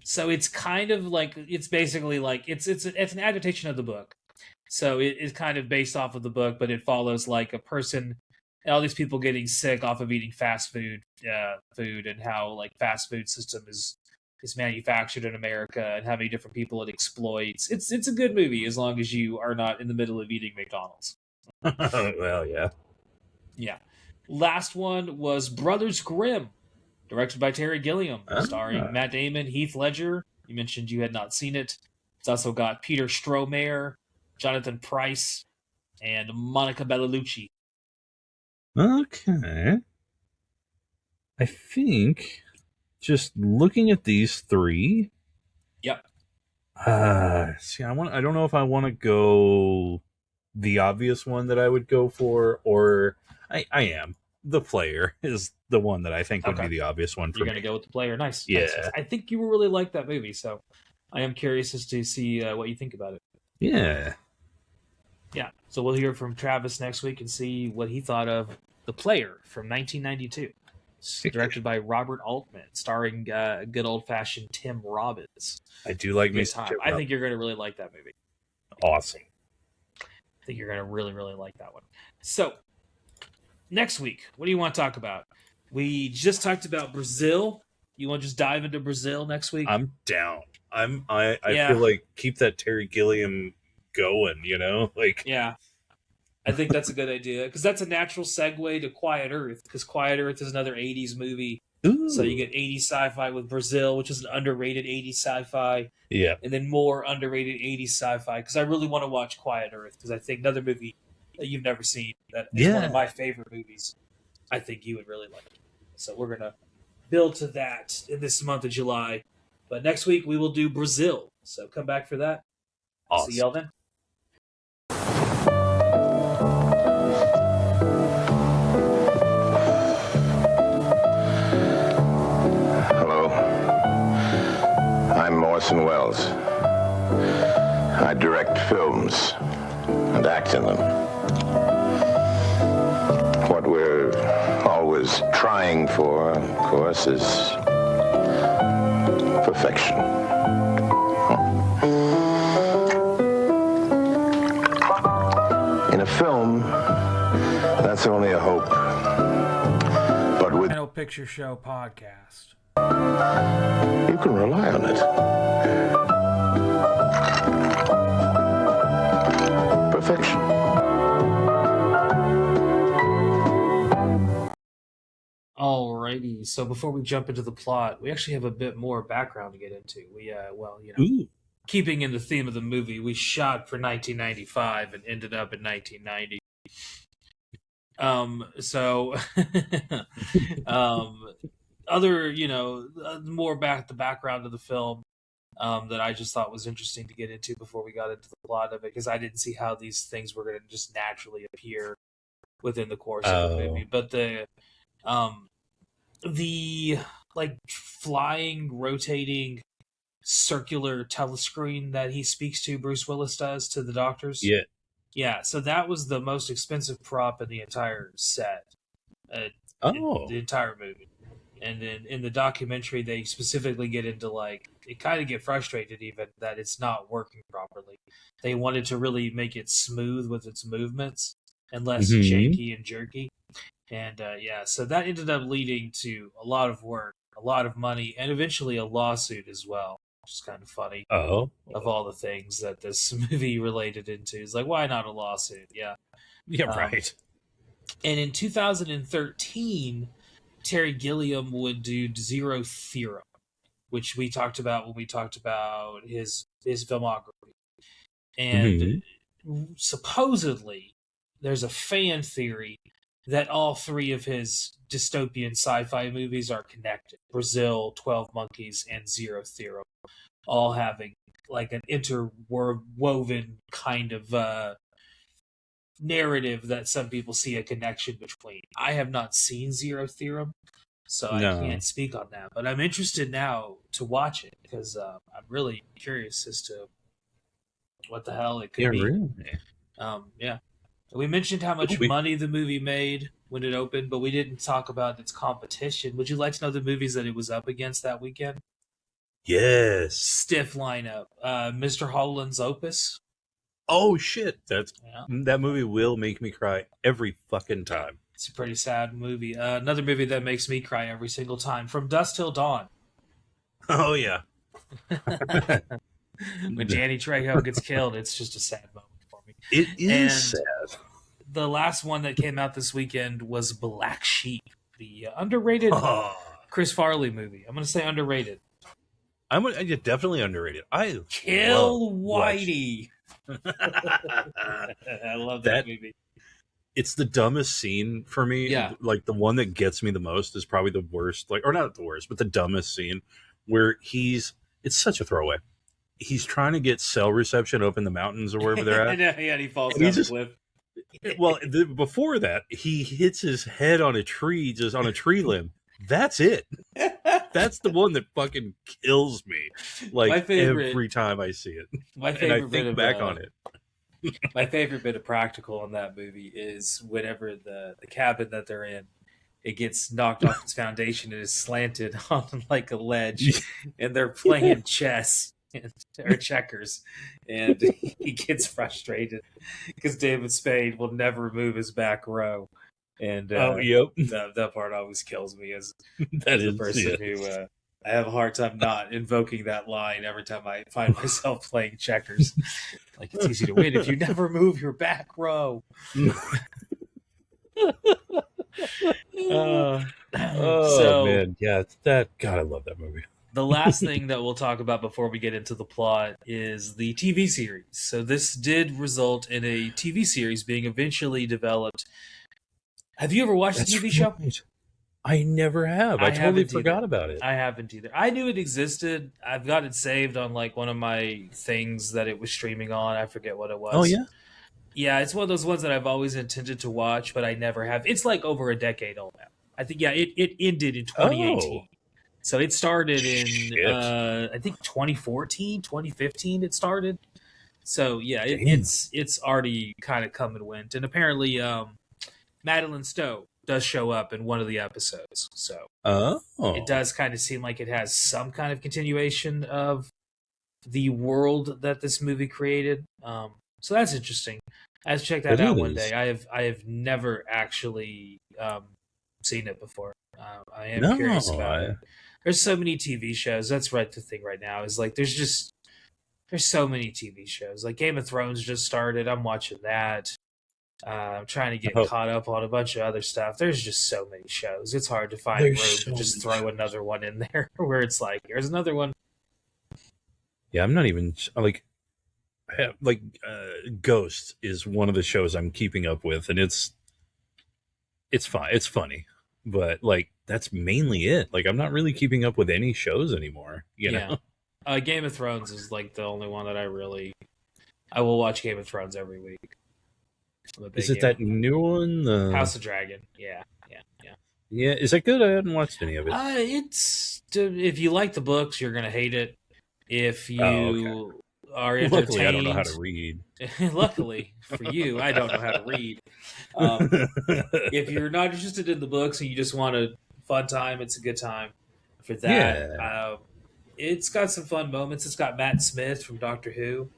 A: So it's kind of like it's basically like it's an adaptation of the book. So it is kind of based off of the book, but it follows like a person, all these people getting sick off of eating fast food, and how like fast food system is manufactured in America and how many different people it exploits. It's a good movie as long as you are not in the middle of eating McDonald's.
B: Well, yeah.
A: Yeah. Last one was Brothers Grimm, directed by Terry Gilliam, starring Matt Damon, Heath Ledger. You mentioned you had not seen it. It's also got Peter Stormare, Jonathan Pryce, and Monica Bellucci.
B: Okay. I think just looking at these three.
A: Yep.
B: See, I don't know if I want to go the obvious one that I would go for, or I am. The Player is the one that I think would be the obvious one for me.
A: You're going to go with The Player. Nice.
B: Yeah.
A: Nice. I think you will really like that movie, so I am curious as to see what you think about it.
B: Yeah.
A: Yeah. So we'll hear from Travis next week and see what he thought of The Player from 1992. Directed by Robert Altman, starring good old-fashioned Tim Robbins.
B: I do like me some
A: I think you're going to really like that movie.
B: Awesome.
A: I think you're going to really, really like that one. So, next week, what do you want to talk about? We just talked about Brazil. You want to just dive into Brazil next week?
B: I'm down. I feel like keep that Terry Gilliam going, Like
A: yeah. I think that's a good idea because that's a natural segue to Quiet Earth because Quiet Earth is another 80s movie. Ooh. So you get 80s sci-fi with Brazil, which is an underrated 80s sci-fi.
B: Yeah.
A: And then more underrated 80s sci-fi because I really want to watch Quiet Earth because I think another movie that you've never seen that is one of my favorite movies. I think you would really like it. So we're going to build to that in this month of July. But next week we will do Brazil. So come back for that.
B: Awesome.
A: See y'all then.
C: Orson Welles. I direct films and act in them. What we're always trying for, of course, is perfection. In a film, that's only a hope. But with
A: Final Picture Show podcast,
C: you can rely on it. Perfection.
A: Alrighty, so before we jump into the plot, we actually have a bit more background to get into. We, keeping in the theme of the movie, we shot for 1995 and ended up in 1990. Other, more the background of the film that I just thought was interesting to get into before we got into the plot of it, because I didn't see how these things were going to just naturally appear within the course of the movie. But the flying, rotating, circular telescreen that he speaks to, Bruce Willis does to the doctors. Yeah. So that was the most expensive prop in the entire set. In the entire movie. And then in the documentary, they specifically get into it kind of get frustrated even that it's not working properly. They wanted to really make it smooth with its movements and less janky and jerky. And so that ended up leading to a lot of work, a lot of money, and eventually a lawsuit as well, which is kind of funny.
B: Oh,
A: of all the things that this movie related into. It's like, why not a lawsuit? Yeah.
B: yeah, right.
A: And in 2013, Terry Gilliam would do Zero Theorem, which we talked about when we talked about his filmography. And supposedly, there's a fan theory that all three of his dystopian sci-fi movies are connected. Brazil, 12 Monkeys, and Zero Theorem, all having like an interwoven kind of narrative that some people see a connection between. I have not seen Zero Theorem, so I can't speak on that. But I'm interested now to watch it because I'm really curious as to what the hell it could be.
B: Really?
A: Yeah. We mentioned how much money the movie made when it opened, but we didn't talk about its competition. Would you like to know the movies that it was up against that weekend?
B: Yes.
A: Stiff lineup. Mr. Holland's Opus.
B: Oh shit! That movie will make me cry every fucking time.
A: It's a pretty sad movie. Another movie that makes me cry every single time. From Dusk Till Dawn.
B: Oh yeah.
A: When Danny Trejo gets killed, it's just a sad moment for me.
B: It is sad.
A: The last one that came out this weekend was Black Sheep, the underrated Chris Farley movie. I'm going to say underrated.
B: Definitely underrated. I
A: Kill Whitey. I love that movie.
B: It's the dumbest scene for me.
A: Yeah.
B: Like the one that gets me the most is probably the worst, or not the worst, but the dumbest scene where it's such a throwaway. He's trying to get cell reception up in the mountains or wherever they're at.
A: Yeah, and he falls down the cliff.
B: Well, before that, he hits his head on a tree, just on a tree limb. That's it. That's the one that fucking kills me. Like every time I see it.
A: My favorite
B: and I think back on it.
A: My favorite bit of practical in that movie is whenever the cabin that they're in, it gets knocked off its foundation and is slanted on like a ledge, and they're playing chess or checkers, and he gets frustrated because David Spade will never move his back row. And that part always kills me as a person who I have a hard time not invoking that line every time I find myself playing checkers. Like, it's easy to win if you never move your back row.
B: Man, yeah, God, I love that movie.
A: The last thing that we'll talk about before we get into the plot is the TV series. So this did result in a TV series being eventually developed. Have you ever watched the TV show?
B: I never have. I totally forgot about it.
A: I haven't either. I knew it existed. I've got it saved on like one of my things that it was streaming on. I forget what it was.
B: Oh, yeah?
A: Yeah, it's one of those ones that I've always intended to watch, but I never have. It's like over a decade old now. I think, it ended in 2018. Oh. So it started in, I think 2014, 2015 it started. So, yeah, it's already kind of come and went. And apparently Madeline Stowe does show up in one of the episodes. So it does kind of seem like it has some kind of continuation of the world that this movie created. So that's interesting. I have to check that out one day. I have never actually seen it before. I am curious about it. There's so many TV shows. That's right. The thing right now is like there's so many TV shows. Like Game of Thrones just started. I'm watching that. I'm trying to get caught up on a bunch of other stuff. There's just so many shows. It's hard to find room to just throw another one in there where it's like, here's another one.
B: Yeah, I'm not even like Ghost is one of the shows I'm keeping up with, and it's fine. It's funny, but like that's mainly it. Like I'm not really keeping up with any shows anymore. You know,
A: Game of Thrones is like the only one that I will watch Game of Thrones every week.
B: Is it that new one?
A: House of Dragon. Yeah.
B: Yeah, is that good? I hadn't watched any of it.
A: It's if you like the books, you're gonna hate it. If you are entertained,
B: luckily I don't know how to read.
A: Luckily for you, I don't know how to read. If you're not interested in the books and you just want a fun time, it's a good time for that. Yeah. It's got some fun moments. It's got Matt Smith from Doctor Who.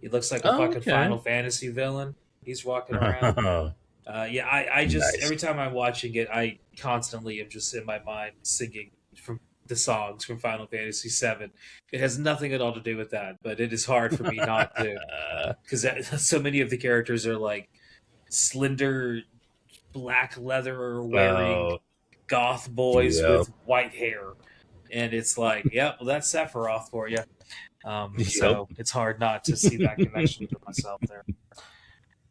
A: He looks like a fucking Final Fantasy villain. He's walking around. I just nice. Every time I'm watching it, I constantly am just in my mind singing from the songs from Final Fantasy VII. It has nothing at all to do with that, but it is hard for me not to, because so many of the characters are like slender, black leather wearing goth boys with white hair, and it's like, yeah, well, that's Sephiroth for you. So it's hard not to see that connection to myself there.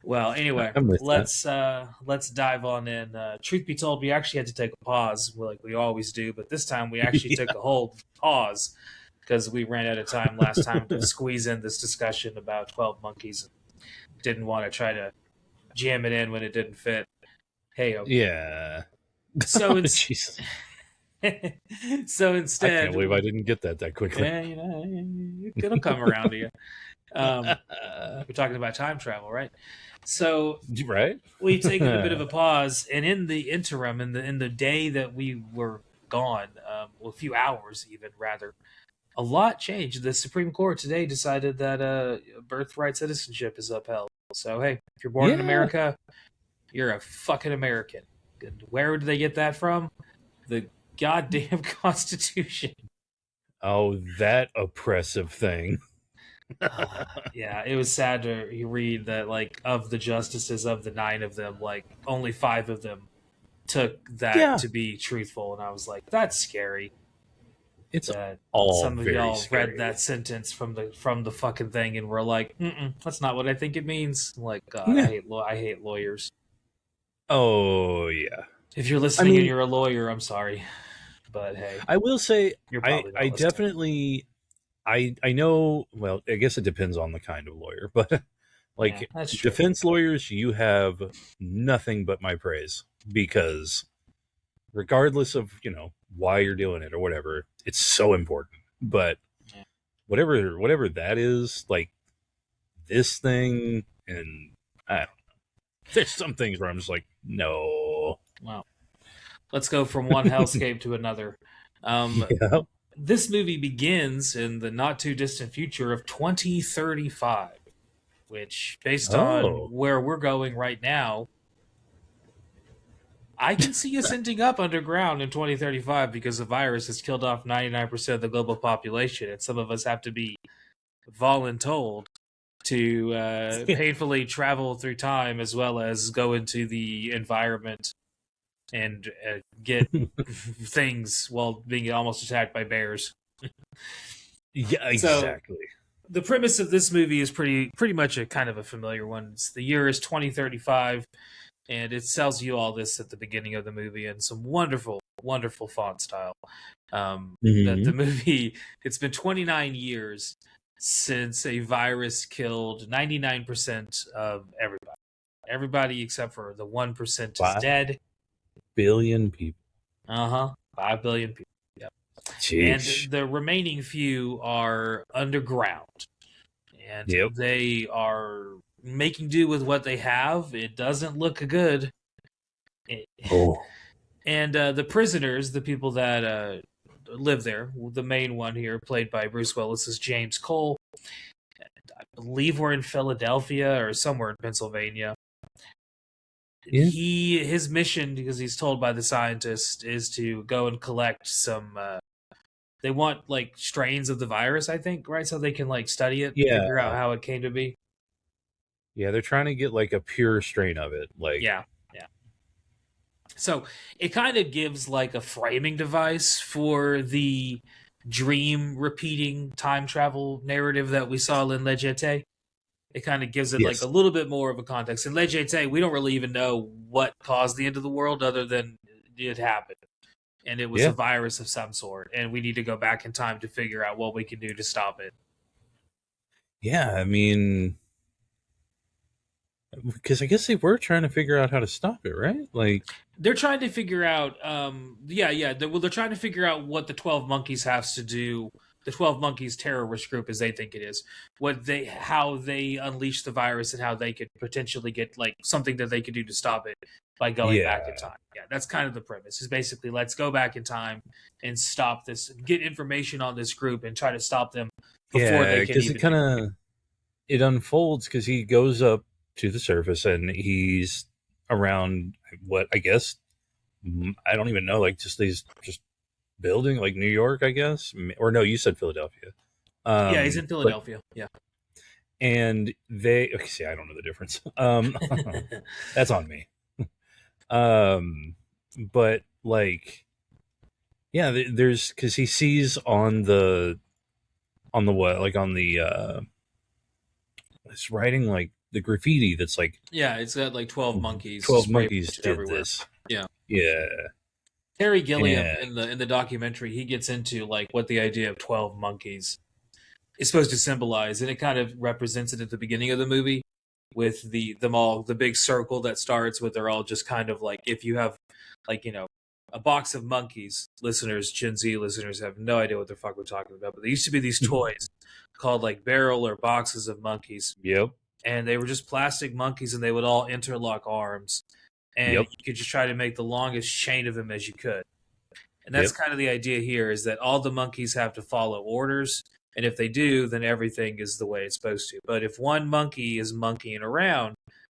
A: Well, anyway, let's dive on in. Truth be told, we actually had to take a pause, like we always do, but this time we actually took a whole pause because we ran out of time last time to squeeze in this discussion about 12 Monkeys. Didn't want to try to jam it in when it didn't fit. Hey,
B: yeah.
A: So so instead,
B: I can't believe I didn't get that quickly.
A: Yeah, it'll come around to you. We're talking about time travel, right? So,
B: right,
A: we've taken a bit of a pause, and in the interim, in the day that we were gone, a few hours even rather, a lot changed. The Supreme Court today decided that birthright citizenship is upheld. So, hey, if you're born in America, you're a fucking American. And where did they get that from? The goddamn Constitution.
B: Oh, that oppressive thing.
A: Yeah, it was sad to read that, like, of the justices, of the 9 of them, like, only 5 of them took that to be truthful, and I was like, that's scary.
B: It's all
A: some of
B: very
A: y'all
B: scary.
A: read that sentence from the fucking thing and were like, that's not what I think it means. Like, I hate lawyers.
B: Oh yeah.
A: If you're listening and you're a lawyer, I'm sorry, but hey,
B: I will say I
A: listening.
B: definitely. I know, well, I guess it depends on the kind of lawyer, but like defense lawyers, you have nothing but my praise, because regardless of, why you're doing it or whatever, it's so important. But whatever that is, like this thing, and I don't know. There's some things where I'm just like, no.
A: Wow. Let's go from one hellscape to another.
B: Yeah.
A: This movie begins in the not too distant future of 2035, which, based on where we're going right now, I can see us ending up underground in 2035 because the virus has killed off 99% of the global population, and some of us have to be voluntold to painfully travel through time as well as go into the environment and get things while being almost attacked by bears.
B: Yeah, exactly.
A: So, the premise of this movie is pretty much a kind of a familiar one. The year is 2035, and it tells you all this at the beginning of the movie in some wonderful, wonderful font style. That the movie, it's been 29 years since a virus killed 99% of everybody. Everybody except for the 1% is dead.
B: Billion people.
A: 5 billion people. Yep.
B: Jeez.
A: And the remaining few are underground. And they are making do with what they have. It doesn't look good. And the prisoners, the people that live there, the main one here, played by Bruce Willis, is James Cole. And I believe we're in Philadelphia or somewhere in Pennsylvania. Yeah. His mission, because he's told by the scientist, is to go and collect some. They want like strains of the virus, I think, right? So they can like study it, figure out how it came to be.
B: Yeah, they're trying to get like a pure strain of it, like
A: yeah. So it kind of gives like a framing device for the dream repeating time travel narrative that we saw in Le Jetée. It kind of gives it like a little bit more of a context. In Le Jetée, we don't really even know what caused the end of the world other than it happened. And it was a virus of some sort. And we need to go back in time to figure out what we can do to stop it.
B: Yeah, I mean, because I guess they were trying to figure out how to stop it, right? Like
A: they're trying to figure out, they're trying to figure out what the 12 Monkeys has to do. The 12 Monkeys terrorist group, as they think it is, how they unleash the virus and how they could potentially get like something that they could do to stop it by going back in time. Yeah, that's kind of the premise. Is basically let's go back in time and stop this, get information on this group and try to stop them before they can.
B: Because it unfolds because he goes up to the surface and he's around what I guess I don't even know, like just these building, like New York, I guess, or no, you said Philadelphia.
A: Yeah, he's in Philadelphia.
B: And they see, I don't know the difference. That's on me. But like, yeah, there's because he sees on the what, like on the it's writing like the graffiti that's like,
A: yeah, it's got like 12 monkeys.
B: 12 monkeys did
A: everywhere.
B: this.
A: Yeah.
B: Terry
A: Gilliam in the documentary, he gets into like what the idea of 12 monkeys is supposed to symbolize, and it kind of represents it at the beginning of the movie with them all, the big circle that starts with, they're all just kind of like, if you have like, a box of monkeys, Gen Z listeners have no idea what the fuck we're talking about, but there used to be these toys called like barrel or boxes of monkeys.
B: Yep.
A: And they were just plastic monkeys, and they would all interlock arms, and you could just try to make the longest chain of them as you could. And that's kind of the idea here, is that all the monkeys have to follow orders, and if they do, then everything is the way it's supposed to. But if one monkey is monkeying around,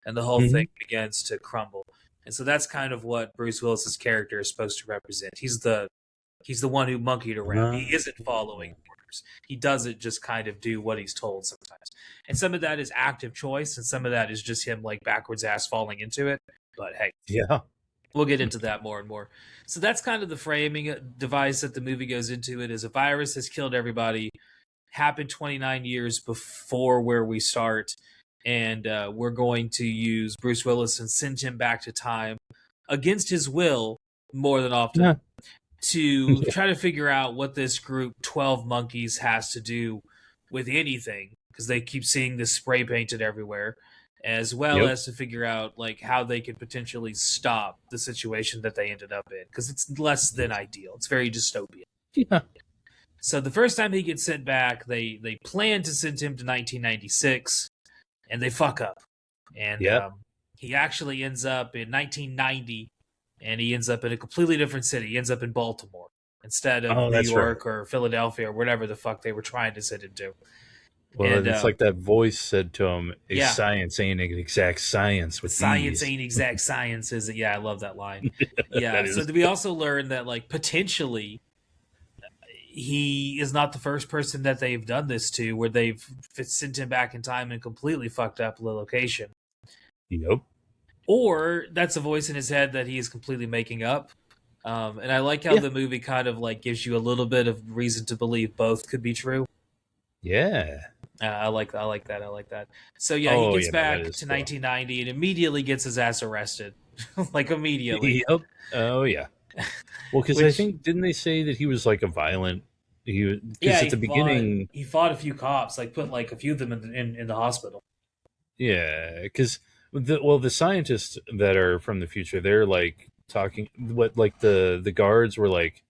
A: and the whole thing begins to crumble. And so that's kind of what Bruce Willis's character is supposed to represent. He's the one who monkeyed around. He isn't following orders. He doesn't just kind of do what he's told sometimes. And some of that is active choice, and some of that is just him like backwards ass falling into it. But hey, we'll get into that more and more. So that's kind of the framing device that the movie goes into. It is a virus has killed everybody, happened 29 years before where we start, and we're going to use Bruce Willis and send him back to time against his will more than often to try to figure out what this group 12 monkeys has to do with anything, because they keep seeing this spray painted everywhere, as well as to figure out like how they could potentially stop the situation that they ended up in, because it's less than ideal. It's very dystopian. So the first time he gets sent back, they plan to send him to 1996, and they fuck up. And he actually ends up in 1990, and he ends up in a completely different city. He ends up in Baltimore instead of New York or Philadelphia or whatever the fuck they were trying to send him to.
B: Well, it's like that voice said to him, science ain't exact science. With
A: science ain't exact science, is it? Yeah, I love that line. So we also learn that like potentially he is not the first person that they've done this to, where they've sent him back in time and completely fucked up the location. Or that's a voice in his head that he is completely making up. And I like how the movie kind of like gives you a little bit of reason to believe both could be true. I like that. So he gets back to 1990 and immediately gets his ass arrested. Like immediately.
B: Oh yeah. Well, because I think, didn't they say that he was like a violent? At the beginning
A: he fought a few cops, like put like a few of them in the hospital.
B: Yeah, because the scientists that are from the future, they're like talking the guards were like,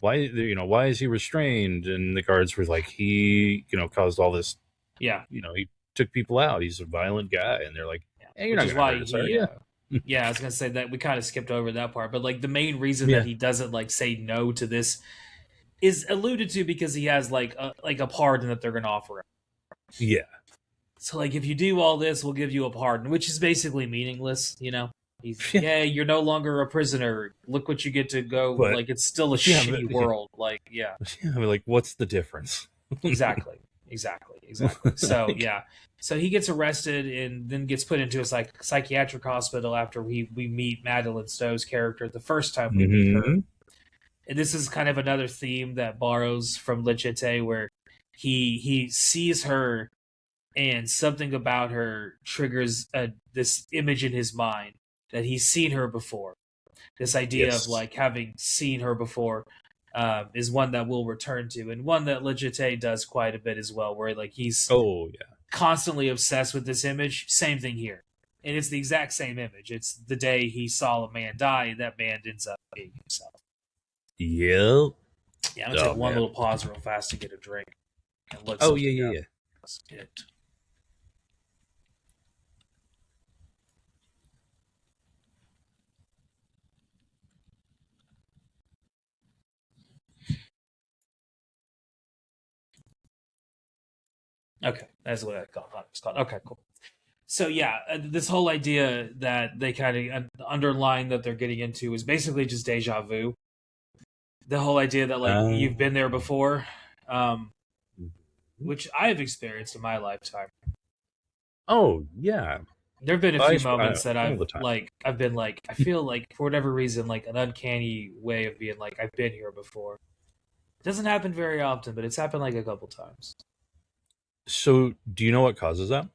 B: why is he restrained? And the guards were like, he caused all this. He took people out. He's a violent guy, and they're like, hey, you're not gonna hurt us, are you?
A: Yeah, I was gonna say that we kind of skipped over that part, but like the main reason that he doesn't like say no to this is alluded to because he has like a pardon that they're gonna offer him.
B: Yeah.
A: So like, if you do all this, we'll give you a pardon, which is basically meaningless. He's you're no longer a prisoner. Look what you get to go. But, like, it's still a shitty world. Like,
B: like, what's the difference?
A: Exactly. So so he gets arrested and then gets put into a psychiatric hospital after we meet Madeline Stowe's character the first time we meet her. And this is kind of another theme that borrows from Le Jetée, where he sees her and something about her triggers this image in his mind that he's seen her before. This idea of like having seen her before is one that we'll return to, and one that Le Jetée does quite a bit as well, where like he's constantly obsessed with this image. Same thing here. And it's the exact same image. It's the day he saw a man die, and that man ends up being himself.
B: Yep.
A: Yeah, I'm going to take one little pause real fast to get a drink. And look
B: yeah.
A: Let's get... Okay, that's what it's called. Okay, cool. So this whole idea that they kind of underline that they're getting into is basically just deja vu. The whole idea that like you've been there before, which I have experienced in my lifetime.
B: Oh yeah,
A: There have been a few moments that
B: all
A: I've
B: the time.
A: like I've been like I feel like for whatever reason like an uncanny way of being like I've been here before. It doesn't happen very often, but it's happened like a couple times.
B: So, do you know what causes that?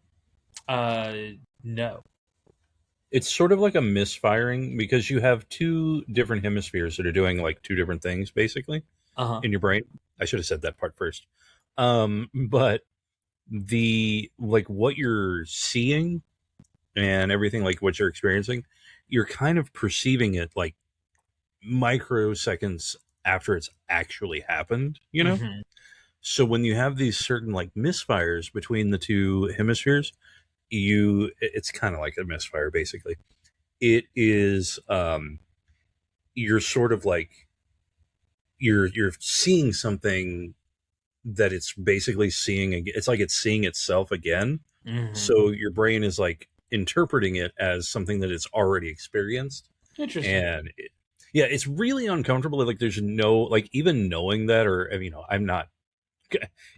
A: Uh, no.
B: It's sort of like a misfiring because you have two different hemispheres that are doing like two different things basically
A: Uh-huh.
B: in your brain. I should have said that part first. But the like what you're seeing and everything, like what you're experiencing, you're kind of perceiving it like microseconds after it's actually happened, you know?
A: Mm-hmm.
B: So when you have these certain like misfires between the two hemispheres, it's kind of like a misfire basically. It is you're sort of like you're seeing something that it's basically seeing again. It's like it's seeing itself again.
A: Mm-hmm.
B: So your brain is like interpreting it as something that it's already experienced.
A: Interesting.
B: And yeah, it's really uncomfortable. Like there's no, like even knowing that, or I'm not,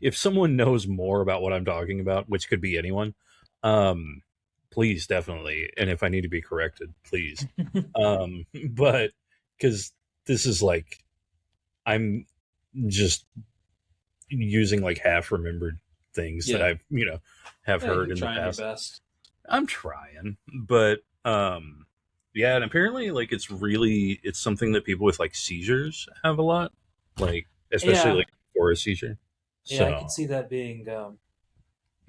B: if someone knows more about what I'm talking about, which could be anyone, um please, definitely, and if I need to be corrected, please. But because this is like I'm just using like half remembered things that
A: Yeah.
B: I've have
A: Yeah,
B: heard
A: you're
B: in the
A: trying your
B: past.
A: best.
B: I'm trying, but yeah, and apparently like it's something that people with like seizures have a lot, like especially
A: Yeah.
B: like for a seizure.
A: Yeah, I
B: So
A: can see that being a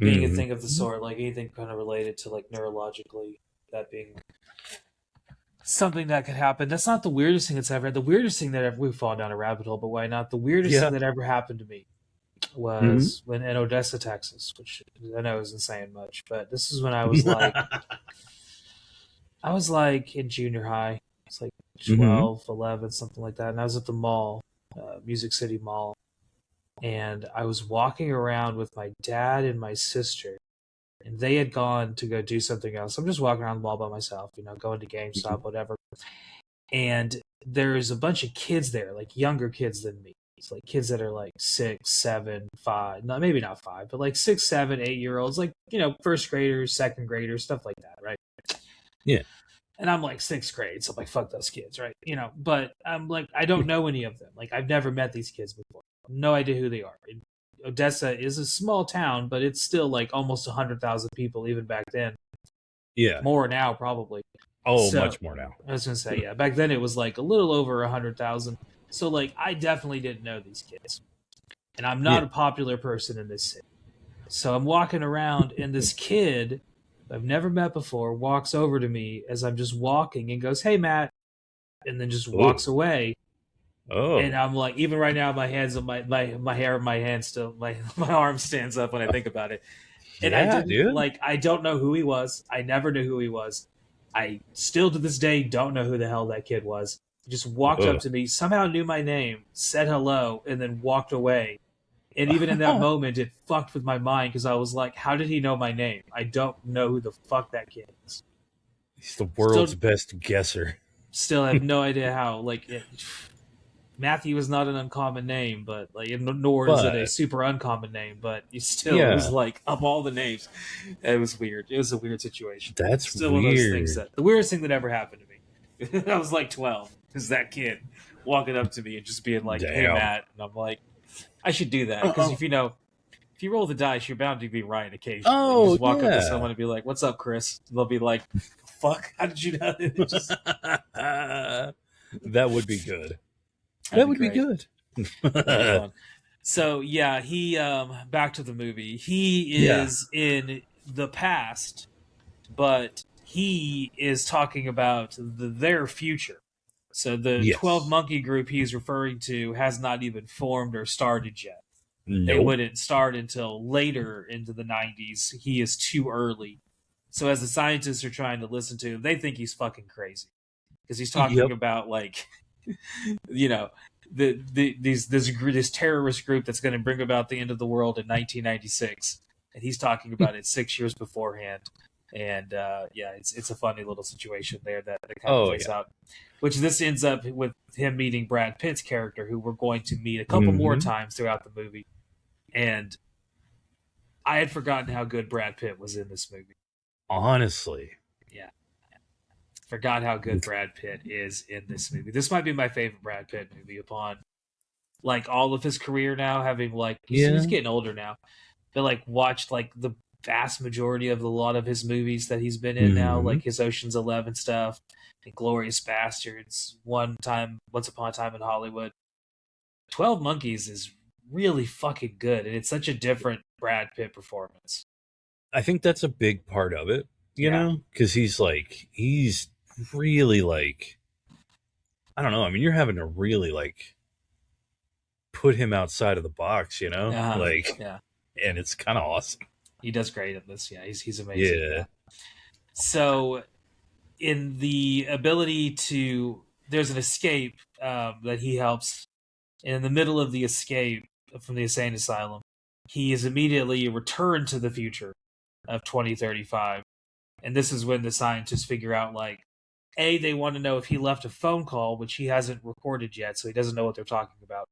B: mhm.
A: thing of the sort, like anything kind of related to like neurologically, that being something that could happen. That's not the weirdest thing that's ever. The weirdest thing that ever we've fallen down a rabbit hole, but why not? The weirdest thing
B: Yeah.
A: that ever happened to me
B: Mhm.
A: was when in Odessa, Texas, which I know isn't saying much, but this is when I was like in junior high. It's like
B: Mhm.
A: 12, 11, something like that, and I was at the mall, Music City Mall, and I was walking around with my dad and my sister, and they had gone to go do something else. I'm just walking around the mall by myself, going to GameStop, whatever. And there's a bunch of kids there, like younger kids than me. It's like kids that are like 6, 7, 5, no, maybe not 5, but like 6, 7, 8 year olds, like, first graders, second graders, stuff like that, right?
B: Yeah.
A: And I'm like sixth grade, so I'm like, fuck those kids, right? But I'm like, I don't know any of them. Like, I've never met these kids before. No idea who they are. Odessa is a small town, but it's still like almost 100,000 people even back then.
B: Yeah.
A: More now, probably.
B: Oh,
A: So
B: much more now.
A: I was gonna say, yeah, back then it was like a little over 100,000. So like, I definitely didn't know these kids, and I'm
B: Yeah.
A: not a popular person in this city. So I'm walking around, and this kid I've never met before walks over to me as I'm just walking and goes, "Hey, Matt," and then just
B: Oh.
A: walks away. And
B: Oh.
A: I'm like, even right now, my hands on my hair, my hands still, my arm stands up when I think about it. And
B: Yeah, dude.
A: I don't know who he was. I never knew who he was. I still to this day don't know who the hell that kid was. He just walked up
B: Ugh.
A: to me, somehow knew my name, said hello, and then walked away. And even in that moment, it fucked with my mind because I was like, how did he know my name? I don't know who the fuck that kid is.
B: He's the
A: Still,
B: world's best guesser.
A: still have no idea how. Matthew is not an uncommon name, but like, nor is it a
B: But
A: super uncommon name. But it was
B: yeah,
A: like of all the names, it was weird. It was a weird situation.
B: that's
A: Still one of those things
B: weird.
A: that the weirdest thing that ever happened to me. I was like 12. Is that kid walking up to me and just being like, "Hey,
B: Damn.
A: Matt," and I'm like, I should do that because if you roll the dice, you're bound to be right occasionally. You
B: Oh
A: just walk up to
B: yeah.
A: someone and be like, "What's up, Chris?" And they'll be like, "Fuck, how did you know?" Just
B: That would be good.
A: that'd
B: That
A: be
B: would be
A: great.
B: good.
A: That'd be fun. So yeah, he back to the movie. He
B: Yeah.
A: is in the past, but he is talking about their future. So the 12
B: Yes.
A: Monkey group he's referring to has not even formed or started yet. They
B: Nope.
A: wouldn't start until later into the 90s. He is too early. So as the scientists are trying to listen to him, they think he's fucking crazy because he's talking
B: Yep.
A: about like you know this terrorist group that's going to bring about the end of the world in 1996, and he's talking about it 6 years beforehand. And it's a funny little situation there that kind of plays out. Which this ends up with him meeting Brad Pitt's character, who we're going to meet a couple more times throughout the movie. And I had forgotten how good Brad Pitt was in this movie.
B: Honestly.
A: Yeah. Forgot how good Brad Pitt is in this movie. This might be my favorite Brad Pitt movie upon like all of his career now, having like he's getting older now. But like watched like the vast majority of a lot of his movies that he's been in now, like his Ocean's 11 stuff, Inglourious Bastards, Once Upon a Time in Hollywood. 12 Monkeys is really fucking good, and it's such a different Brad Pitt performance.
B: I think that's a big part of it, you know, because he's really like, I don't know. I mean, you're having to really like put him outside of the box, you know, and it's kind of awesome.
A: He does great at this. Yeah, he's amazing. Yeah. So, in the ability to, there's an escape that he helps. And in the middle of the escape from the insane asylum, he is immediately returned to the future of 2035. And this is when the scientists figure out, like, A, they want to know if he left a phone call, which he hasn't recorded yet, so he doesn't know what they're talking about.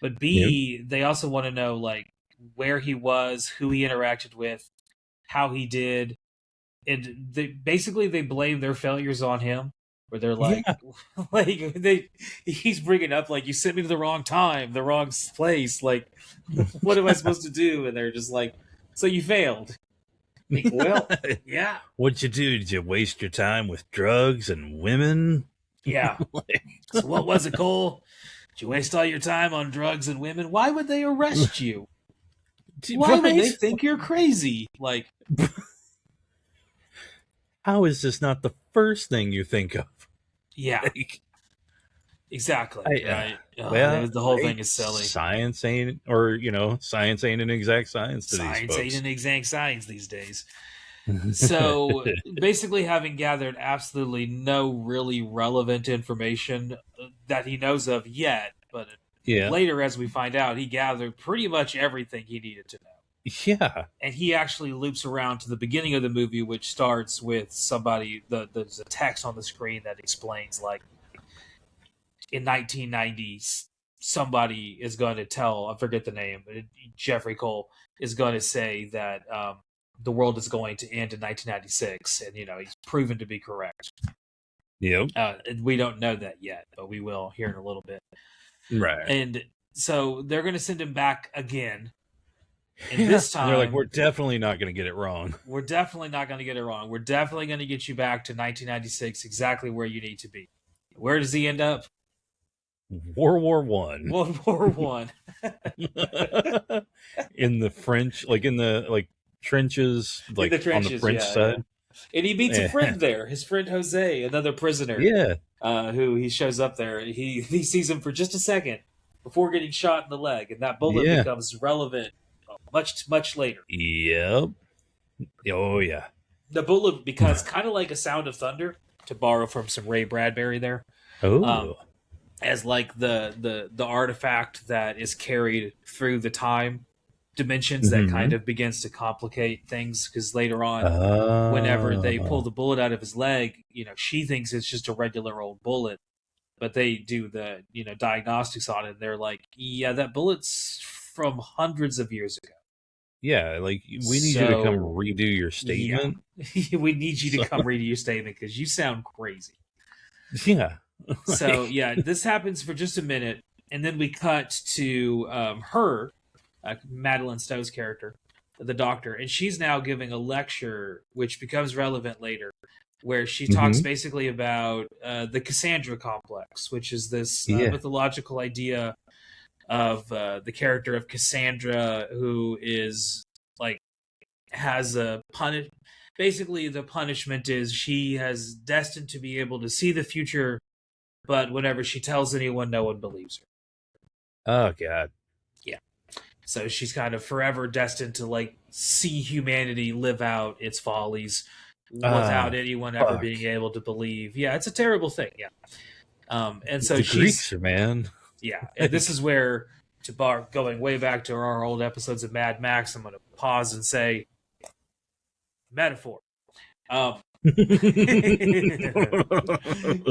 A: But B, they also want to know, like, where he was, who he interacted with, how he did. And they blame their failures on him. Where they're like, he's bringing up like, you sent me to the wrong time, the wrong place. Like, what am I supposed to do? And they're just like, so you failed. Like, well, yeah.
B: What'd you do? Did you waste your time with drugs and women?
A: Yeah. So what was it, Cole? Did you waste all your time on drugs and women? Why would they arrest you? Why would they think you're crazy? Like,
B: how is this not the first thing you think of?
A: Yeah, exactly. The whole thing is silly.
B: Science ain't an exact science to these folks.
A: Science ain't an exact science these days. So basically, having gathered absolutely no really relevant information that he knows of yet, but later, as we find out, he gathered pretty much everything he needed to know.
B: Yeah.
A: And he actually loops around to the beginning of the movie, which starts with somebody, there's a text on the screen that explains, like, in 1990, somebody is going to tell, I forget the name, Jeffrey Cole is going to say that the world is going to end in 1996. And, he's proven to be correct.
B: Yep.
A: We don't know that yet, but we will here in a little bit.
B: Right.
A: And so they're going to send him back again. And this time,
B: they're like, we're definitely not going to get it wrong.
A: We're definitely not going to get it wrong. We're definitely going to get you back to 1996, exactly where you need to be. Where does he end up?
B: World War One.
A: World War One.
B: In the French, like in the trenches, like on the French side.
A: And he meets a friend there, his friend Jose, another prisoner.
B: Yeah.
A: Who he shows up there. He sees him for just a second before getting shot in the leg, and that bullet becomes relevant much later.
B: Yep. Oh yeah.
A: The bullet becomes kind of like a sound of thunder, to borrow from some Ray Bradbury there.
B: Oh.
A: As like the artifact that is carried through the time dimensions that kind of begins to complicate things, because later on, whenever they pull the bullet out of his leg, she thinks it's just a regular old bullet, but they do the diagnostics on it, and they're like, yeah, that bullet's from hundreds of years ago.
B: Yeah, like, we need you to come redo your statement.
A: Yeah. We need you to come redo your statement because you sound crazy.
B: Yeah.
A: So, this happens for just a minute, and then we cut to her, Madeline Stowe's character, the doctor, and she's now giving a lecture, which becomes relevant later, where she talks basically about the Cassandra complex, which is this mythological idea of the character of Cassandra, who is has a punish. Basically, the punishment is she has destined to be able to see the future, but whenever she tells anyone, no one believes her.
B: Oh God.
A: Yeah. So she's kind of forever destined to see humanity live out its follies without anyone ever being able to believe. Yeah, it's a terrible thing. Yeah. And so she's
B: Greeks, man.
A: Yeah, and this is where, going way back to our old episodes of Mad Max, I'm going to pause and say, metaphor. Um,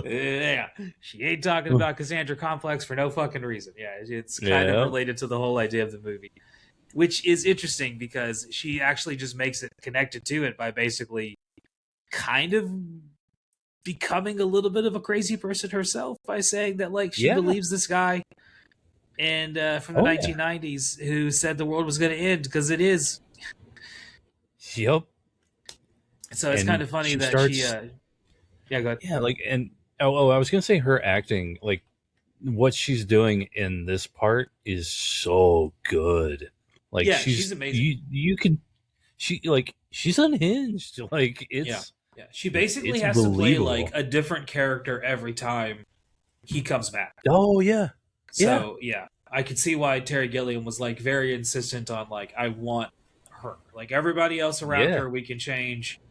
A: yeah, she ain't talking about Cassandra Complex for no fucking reason. Yeah, it's kind of related to the whole idea of the movie, which is interesting because she actually just makes it connected to it by basically kind of becoming a little bit of a crazy person herself by saying that like she believes this guy and from the 1990s who said the world was going to end because it is.
B: Yep.
A: So it's kind of funny that she yeah, go ahead.
B: Yeah, like, and I was gonna say her acting, like what she's doing in this part is so good. Like,
A: yeah, she's amazing.
B: You can, she's unhinged. Like, it's
A: yeah. She basically has to play like a different character every time he comes back.
B: Oh yeah.
A: So yeah, I could see why Terry Gilliam was like very insistent on like I want her. Like everybody else around her, we can change.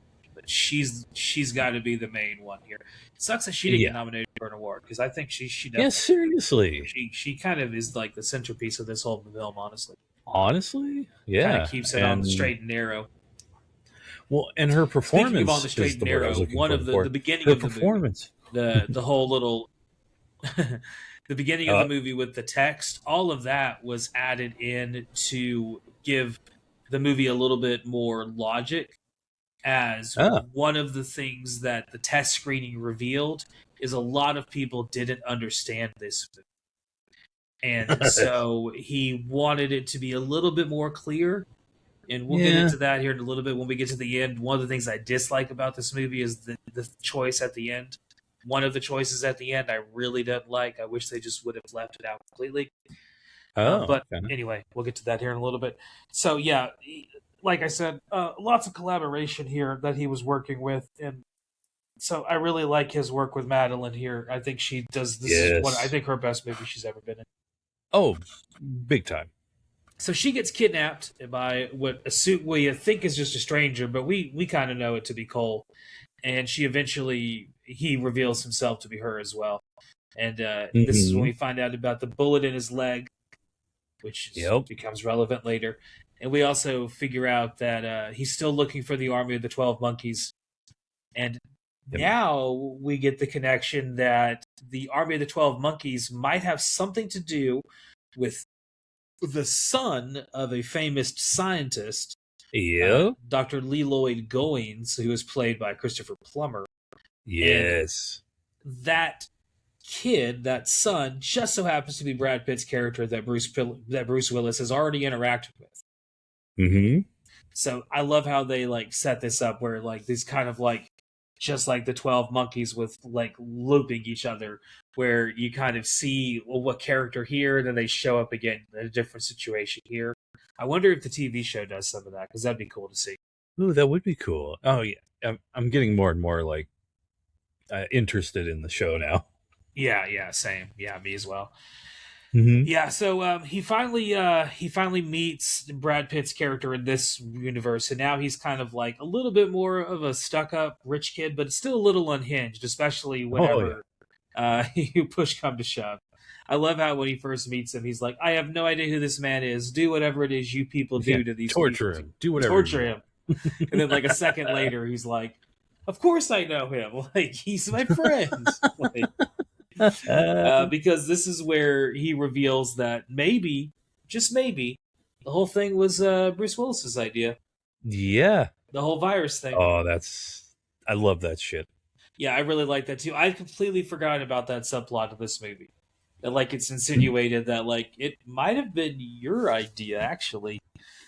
A: She's got to be the main one here. It sucks that she didn't get nominated for an award because I think she definitely,
B: yeah, seriously,
A: she kind of is like the centerpiece of this whole film.
B: Honestly, yeah,
A: kind of keeps it on the straight and narrow.
B: Well, and her performance.
A: Speaking of on the straight and narrow, one of the beginning
B: her
A: of the
B: performance,
A: movie, the whole little the beginning of the movie with the text, all of that was added in to give the movie a little bit more logic. As one of the things that the test screening revealed is a lot of people didn't understand this movie. And so he wanted it to be a little bit more clear. And we'll get into that here in a little bit when we get to the end. One of the things I dislike about this movie is the choice at the end. One of the choices at the end I really didn't like. I wish they just would have left it out completely. Anyway, we'll get to that here in a little bit. So yeah, like I said, lots of collaboration here that he was working with, and so I really like his work with Madeline here. I think she does this is what I think her best movie she's ever been in.
B: Oh, big time.
A: So she gets kidnapped by what you think is just a stranger, but we kind of know it to be Cole, and he reveals himself to be her as well. And this is when we find out about the bullet in his leg, which becomes relevant later. And we also figure out that he's still looking for the Army of the 12 Monkeys. And now we get the connection that the Army of the 12 Monkeys might have something to do with the son of a famous scientist, Dr. Leloid Goins, who is played by Christopher Plummer.
B: Yes.
A: And that kid, that son, just so happens to be Brad Pitt's character that Bruce Willis has already interacted with.
B: Mm-hmm.
A: So I love how they like set this up where like these kind of like just like the 12 Monkeys with like looping each other, where you kind of see what character here, and then they show up again in a different situation here. I wonder if the TV show does some of that, because that'd be cool to see.
B: Ooh, that would be cool. Oh yeah, I'm getting more and more like interested in the show now.
A: Yeah, same. Yeah, me as well.
B: Mm-hmm.
A: Yeah, so he finally meets Brad Pitt's character in this universe, and now he's kind of like a little bit more of a stuck-up rich kid, but still a little unhinged, especially whenever you push come to shove. I love how when he first meets him, he's like, "I have no idea who this man is. Do whatever it is you people do to these
B: torture
A: people.
B: him. Do whatever.
A: Torture him." And then like a second later, he's like, "Of course I know him. Like he's my friend." Like, because this is where he reveals that maybe, just maybe, the whole thing was Bruce Willis's idea.
B: Yeah.
A: The whole virus thing.
B: Oh, I love that shit.
A: Yeah, I really like that too. I completely forgot about that subplot of this movie. That like it's insinuated that like it might have been your idea actually.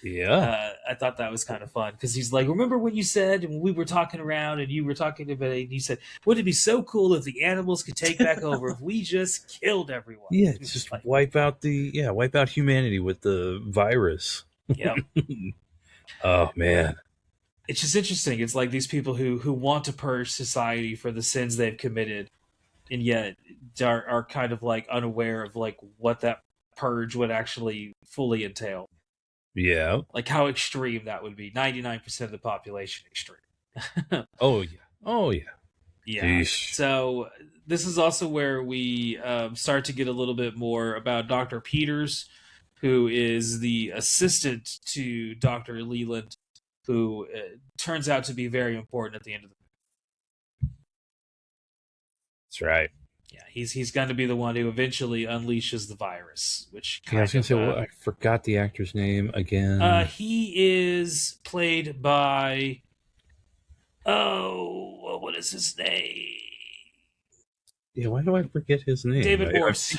B: Yeah.
A: I thought that was kind of fun because he's like, remember when you said, and we were talking around and you were talking about it, and you said, wouldn't it be so cool if the animals could take back over if we just killed everyone?
B: Yeah, just like, wipe out humanity with the virus.
A: Yeah.
B: Oh man.
A: It's just interesting. It's like these people who want to purge society for the sins they've committed, and yet are kind of like unaware of like what that purge would actually fully entail.
B: Yeah.
A: Like how extreme that would be. 99% of the population extreme.
B: Oh yeah.
A: Yeah.
B: Yeesh.
A: So this is also where we start to get a little bit more about Dr. Peters, who is the assistant to Dr. Leland. who turns out to be very important at the end of the movie.
B: That's right.
A: Yeah, he's going to be the one who eventually unleashes the virus. Which
B: I was going to say, I forgot the actor's name again.
A: He is played by what is his name?
B: Yeah, why do I forget his name?
A: David Morse.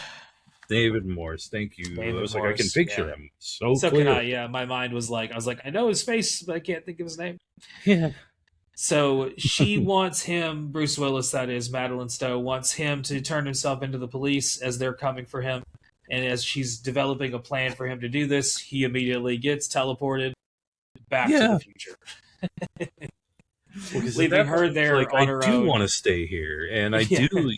B: David Morse, thank you.
A: David
B: I was
A: Morse,
B: like, I can picture him so
A: so
B: clear.
A: Can I, yeah. My mind was like, I was like, I know his face, but I can't think of his name.
B: Yeah.
A: So she wants him, Bruce Willis, that is, Madeline Stowe, wants him to turn himself into the police as they're coming for him. And as she's developing a plan for him to do this, he immediately gets teleported back to the future. Leaving her there
B: like,
A: on her own.
B: I do want to stay here, and I do,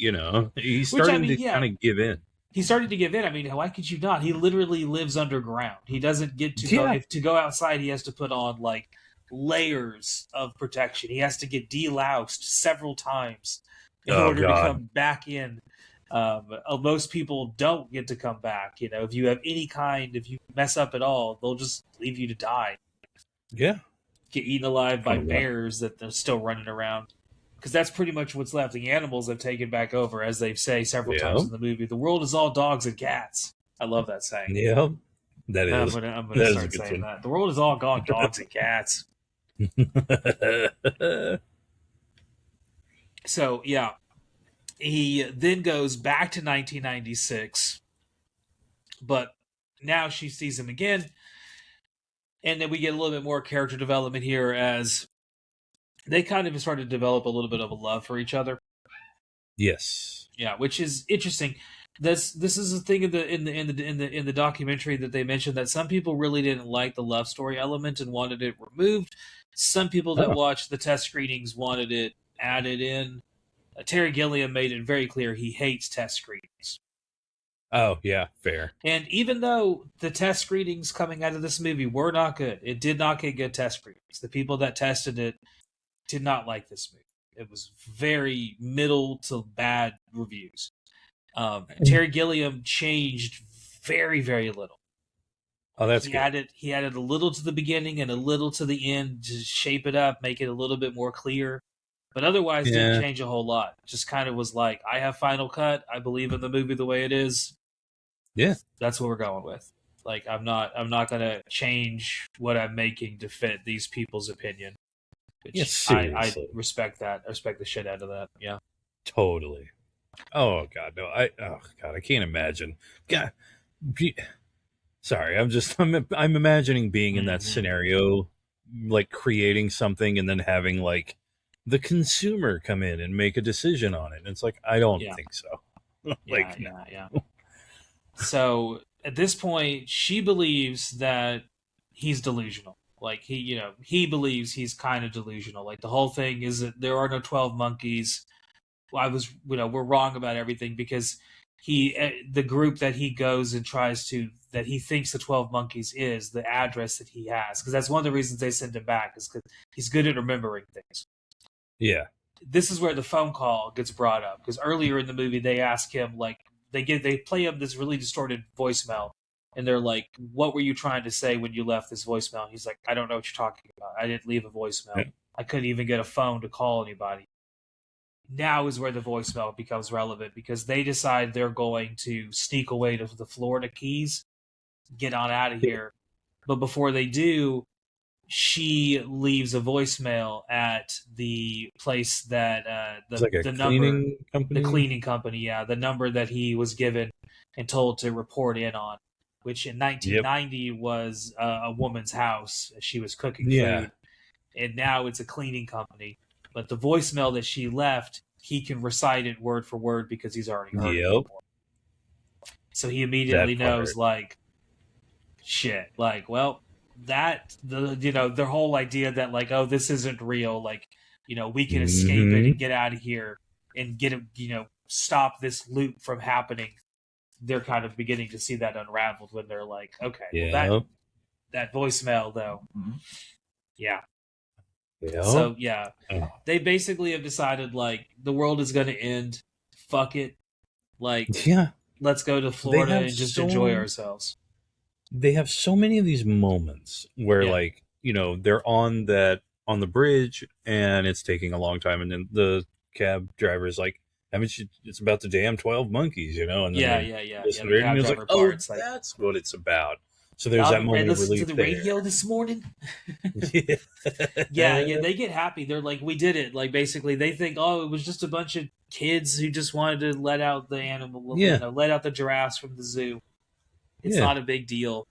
B: he's starting to kind of give in.
A: He started to give in. I mean, why could you not? He literally lives underground. He doesn't get to go outside. He has to put on like layers of protection. He has to get deloused several times in order to come back in. Most people don't get to come back. If you have if you mess up at all, they'll just leave you to die.
B: Yeah.
A: Get eaten alive by bears that they're still running around. Because that's pretty much what's left. The animals have taken back over, as they say several times in the movie. The world is all dogs and cats. I love that saying.
B: Yeah, that is.
A: I'm gonna start saying that. The world is all gone dogs and cats. So, yeah. He then goes back to 1996. But now she sees him again. And then we get a little bit more character development here as they kind of started to develop a little bit of a love for each other.
B: Yes.
A: Yeah, which is interesting. This is a thing in the documentary that they mentioned that some people really didn't like the love story element and wanted it removed. Some people that watched the test screenings wanted it added in. Terry Gilliam made it very clear he hates test screenings.
B: Oh, yeah, fair.
A: And even though the test screenings coming out of this movie were not good, it did not get good test screenings. The people that tested it did not like this movie. It was very middle to bad reviews. Terry Gilliam changed very, very little.
B: Oh, that's good.
A: He added a little to the beginning and a little to the end to shape it up, make it a little bit more clear. But otherwise, didn't change a whole lot. Just kind of was like, I have final cut. I believe in the movie the way it is.
B: Yeah,
A: that's what we're going with. Like, I'm not going to change what I'm making to fit these people's opinion. Which I respect that. I respect the shit out of that. Yeah,
B: totally. Oh God, no! I can't imagine. God, sorry, I'm imagining being in that scenario, like creating something and then having like the consumer come in and make a decision on it. And it's like, I don't think so.
A: Yeah. So at this point, she believes that he's delusional. Like he believes he's kind of delusional. Like the whole thing is that there are no 12 monkeys. We're wrong about everything because the group that he goes and tries to, that he thinks the 12 monkeys is the address that he has. Because that's one of the reasons they send him back is because he's good at remembering things.
B: Yeah.
A: This is where the phone call gets brought up. Because earlier in the movie, they ask him, like, they play him this really distorted voicemail. And they're like, what were you trying to say when you left this voicemail? And he's like, I don't know what you're talking about. I didn't leave a voicemail. Yeah. I couldn't even get a phone to call anybody. Now is where the voicemail becomes relevant because they decide they're going to sneak away to the Florida Keys, get on out of here. But before they do, she leaves a voicemail at the place that the cleaning company, yeah, the number that he was given and told to report in on, which in 1990 was a woman's house. She was cooking food, and now it's a cleaning company. But the voicemail that she left, he can recite it word for word because he's already heard it before. So he immediately knows, like, shit. Like, well, their whole idea that, like, oh, this isn't real. Like, we can escape it and get out of here and get stop this loop from happening. They're kind of beginning to see that unraveled when they're like, okay, well, that voicemail though, yeah. So they basically have decided like the world is going to end. Fuck it, like let's go to Florida and just enjoy ourselves.
B: They have so many of these moments where like they're on the bridge, and it's taking a long time, and then the cab driver is like, haven't you, it's about the damn 12 monkeys, and then
A: Yeah.
B: listen
A: The
B: to it, and
A: cab
B: he was like,
A: driver
B: oh,
A: part's like,
B: that's what it's about. So there's that moment of
A: listen
B: relief
A: to the
B: there.
A: radio this morning.
B: Yeah.
A: yeah, they get happy. They're like, we did it. Like, basically, they think, oh, it was just a bunch of kids who just wanted to let out the animal, let out the giraffes from the zoo. It's not a big deal.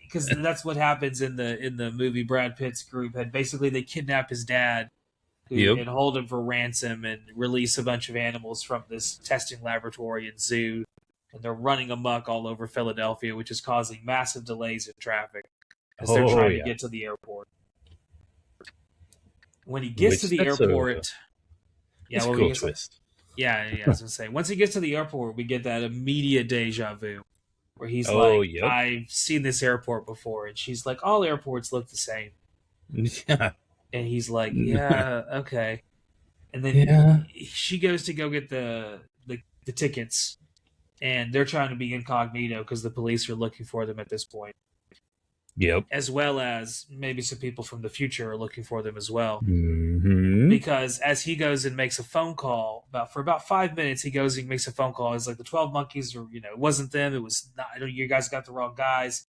A: Because that's what happens in the movie. Brad Pitt's group had basically, they kidnap his dad and hold him for ransom and release a bunch of animals from this testing laboratory and zoo. And they're running amok all over Philadelphia, which is causing massive delays in traffic as they're trying to get to the airport. When he gets to the airport...
B: That's a cool twist.
A: Yeah, I was going to say. Once he gets to the airport, we get that immediate deja vu. Where he's I've seen this airport before. And she's like, all airports look the same.
B: Yeah.
A: And he's like, yeah, okay. And then she goes to go get the tickets. And they're trying to be incognito because the police are looking for them at this point.
B: Yep.
A: As well as maybe some people from the future are looking for them as well.
B: Mm-hmm.
A: Because as he goes and makes a phone call, for about 5 minutes, he goes and makes a phone call. It's like the 12 monkeys, or it wasn't them. It was not. You guys got the wrong guys.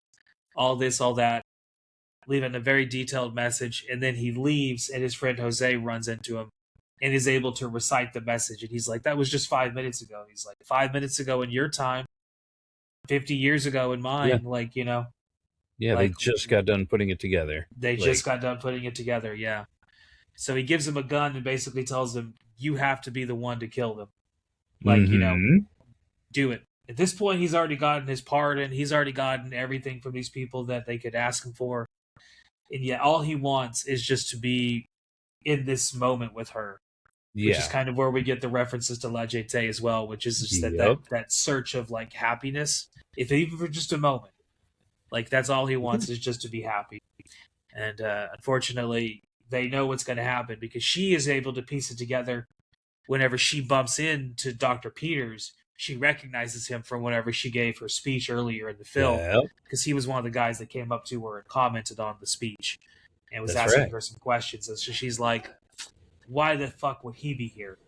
A: All this, all that, leaving a very detailed message. And then he leaves, and his friend Jose runs into him and is able to recite the message. And he's like, "That was just 5 minutes ago." He's like, 5 minutes ago in your time, 50 years ago in mine.
B: Yeah. Yeah, they just got done putting it together.
A: Just got done putting it together, yeah. So he gives him a gun and basically tells him, you have to be the one to kill them. Do it. At this point, he's already gotten his pardon. He's already gotten everything from these people that they could ask him for. And yet all he wants is just to be in this moment with her. Yeah. Which is kind of where we get the references to La Jetée as well, which is just that search of happiness, if even for just a moment. That's all he wants is just to be happy. And unfortunately, they know what's going to happen because she is able to piece it together. Whenever she bumps into Dr. Peters, she recognizes him from whenever she gave her speech earlier in the film. Because he was one of the guys that came up to her and commented on the speech and was asking her some questions. And so she's like, why the fuck would he be here?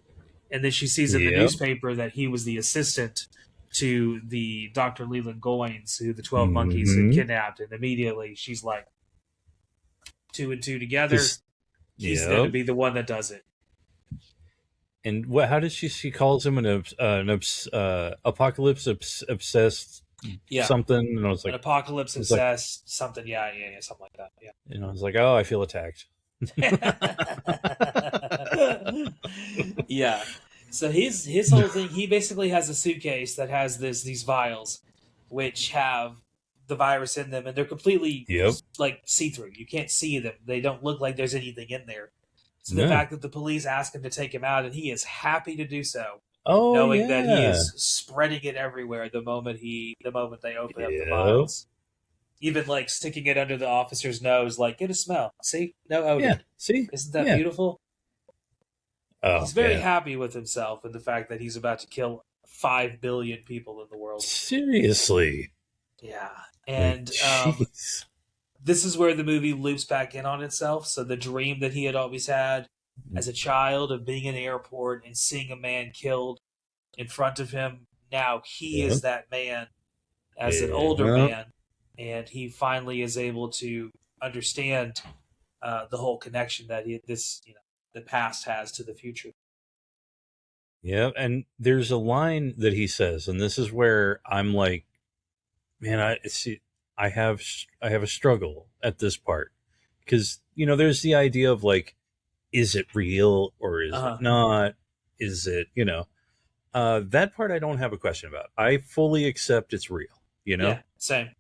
A: And then she sees in the newspaper that he was the assistant to the Dr. Leland Goins, who the 12 monkeys had kidnapped, and immediately she's like, 2 and 2 together. He's going to be the one that does it.
B: And how does she calls him an apocalypse obsessed something? And I was like,
A: an apocalypse obsessed something. Yeah, something like that. Yeah.
B: And I was like, oh, I feel attacked.
A: Yeah. So his whole thing, he basically has a suitcase that has these vials, which have the virus in them, and they're completely see-through. You can't see them. They don't look like there's anything in there. So the fact that the police ask him to take him out, and he is happy to do so, knowing that he is spreading it everywhere the moment they open up the vials. Even sticking it under the officer's nose, get a smell. See? No odor.
B: Yeah. See?
A: Isn't that beautiful? Oh, he's very happy with himself and the fact that he's about to kill 5 billion people in the world.
B: Seriously.
A: Yeah. And this is where the movie loops back in on itself. So the dream that he had always had as a child of being in an airport and seeing a man killed in front of him, now he is that man as an older man. And he finally is able to understand the whole connection that the past has to the future.
B: Yeah, and there's a line that he says, and this is where I'm like, man, I have a struggle at this part because there's the idea of is it real or is it not? Is it that part I don't have a question about. I fully accept it's real.
A: Yeah, same.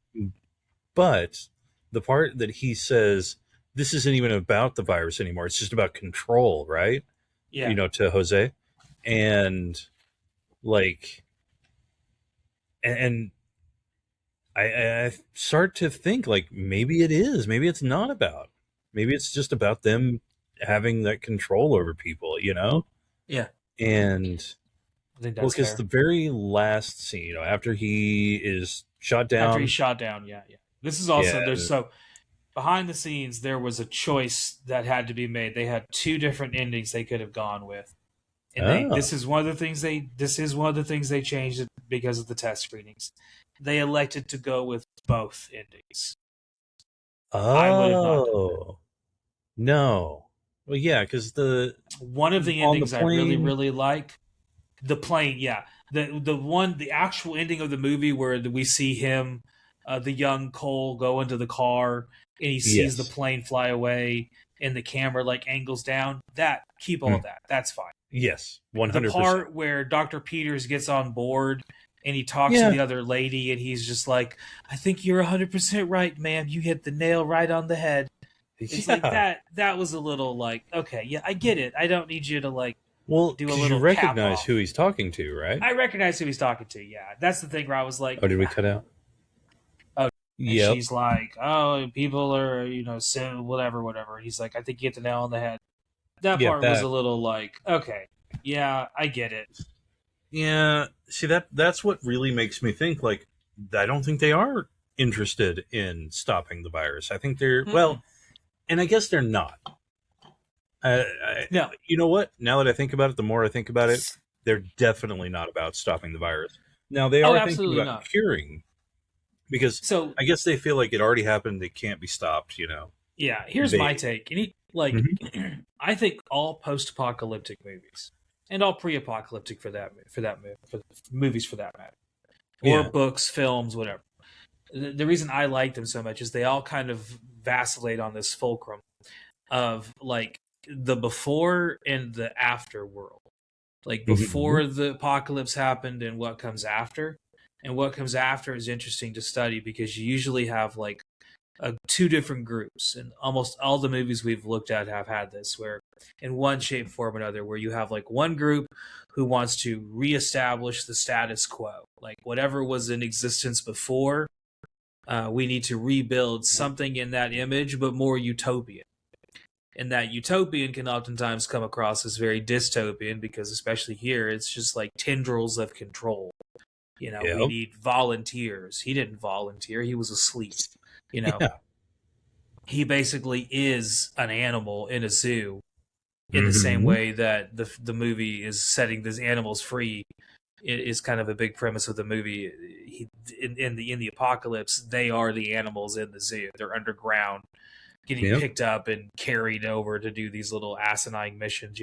B: But the part that he says, this isn't even about the virus anymore. It's just about control, right?
A: Yeah.
B: To Jose. And and I start to think maybe it is. Maybe it's not about. Maybe it's just about them having that control over people,
A: Yeah.
B: And
A: I think that's
B: because the very last scene, after he is shot down.
A: After he's shot down, yeah. This is also behind the scenes, there was a choice that had to be made. They had two different endings they could have gone with, and this is one of the things they changed it because of the test screenings. They elected to go with both endings. I would have not done that.
B: No. Well, yeah, because
A: one of the endings I really, really like, the plane, yeah. The actual ending of the movie where we see him, the young Cole, go into the car and he sees the plane fly away and the camera like angles down. Keep all that. That's fine.
B: Yes, 100%.
A: The part where Dr. Peters gets on board and he talks to the other lady and he's just like, I think you're 100% right, ma'am. You hit the nail right on the head. It's like that was a little like, okay, yeah, I get it. I don't need you to like do a little.
B: You recognize who he's talking to, right?
A: I recognize who he's talking to, yeah. That's the thing where I was like,
B: oh, did we cut out?
A: Oh, yeah. She's like, oh, people are, so whatever. He's like, I think you hit the nail on the head. That part was a little like, okay, yeah, I get it.
B: Yeah, see, that's what really makes me think, like, I don't think they are interested in stopping the virus. I think they're, well, and I guess they're not.
A: No.
B: You know what? Now that I think about it, the more I think about it, they're definitely not about stopping the virus. Now, they are thinking about curing, because I guess they feel like it already happened, it can't be stopped,
A: Yeah, here's my take. I think all post-apocalyptic movies, and all pre-apocalyptic for movies for that matter, or books, films, whatever. The reason I like them so much is they all kind of vacillate on this fulcrum of like the before and the after world. Like before the apocalypse happened and what comes after. And what comes after is interesting to study because you usually have like two different groups, and almost all the movies we've looked at have had this, where in one shape, form, or another, where you have like one group who wants to reestablish the status quo, like whatever was in existence before, we need to rebuild something in that image, but more utopian. And that utopian can oftentimes come across as very dystopian because, especially here, it's just like tendrils of control. We need volunteers. He didn't volunteer; he was asleep. He basically is an animal in a zoo in the same way that the movie is setting these animals free. It is kind of a big premise of the movie. In the apocalypse, they are the animals in the zoo. They're underground, getting picked up and carried over to do these little asinine missions,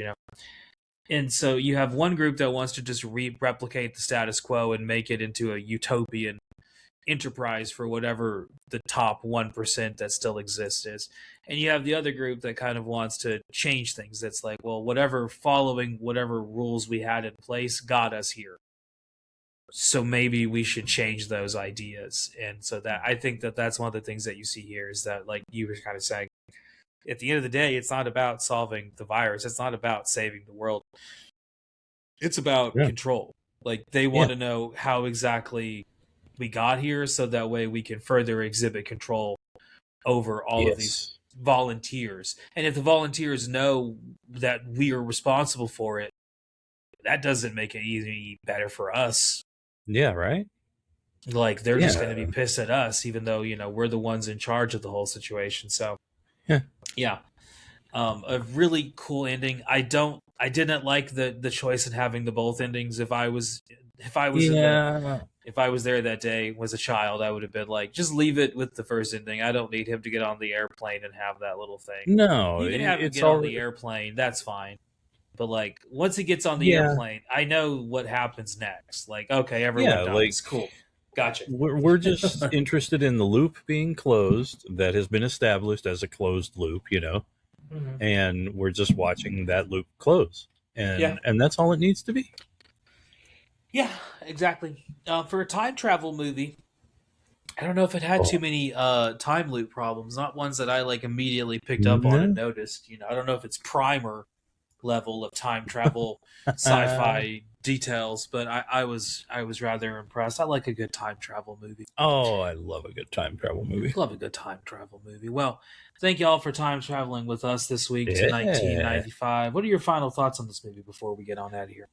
A: And so you have one group that wants to just replicate the status quo and make it into a utopian enterprise for whatever the top 1% that still exists is. And you have the other group that kind of wants to change things. That's like, well, following whatever rules we had in place got us here. So maybe we should change those ideas. And so that I think that's one of the things that you see here is that, like you were kind of saying, at the end of the day, it's not about solving the virus. It's not about saving the world. It's about control. Like they want to know how exactly we got here so that way we can further exhibit control over all of these volunteers. And if the volunteers know that we are responsible for it, that doesn't make it any better for us.
B: Yeah, right?
A: Like they're just going to be pissed at us, even though, we're the ones in charge of the whole situation. So, yeah. A really cool ending. I didn't like the choice in having the both endings. If I was there that day, was a child, I would have been like, just leave it with the first ending. I don't need him to get on the airplane and have that little thing.
B: No,
A: you can have him get on the airplane. That's fine. But like, once he gets on the airplane, I know what happens next. Like, okay, everyone dies. Cool. Gotcha.
B: We're just interested in the loop being closed that has been established as a closed loop, and we're just watching that loop close. And that's all it needs to be.
A: Yeah, exactly. For a time travel movie, I don't know if it had too many time loop problems. Not ones that I like immediately picked up on and noticed. I don't know if it's Primer level of time travel sci-fi details, but I was rather impressed. I like a good time travel movie.
B: Oh, I love a good time travel movie.
A: Love a good time travel movie. Well, thank you all for time traveling with us this week to 1995. What are your final thoughts on this movie before we get on out of here?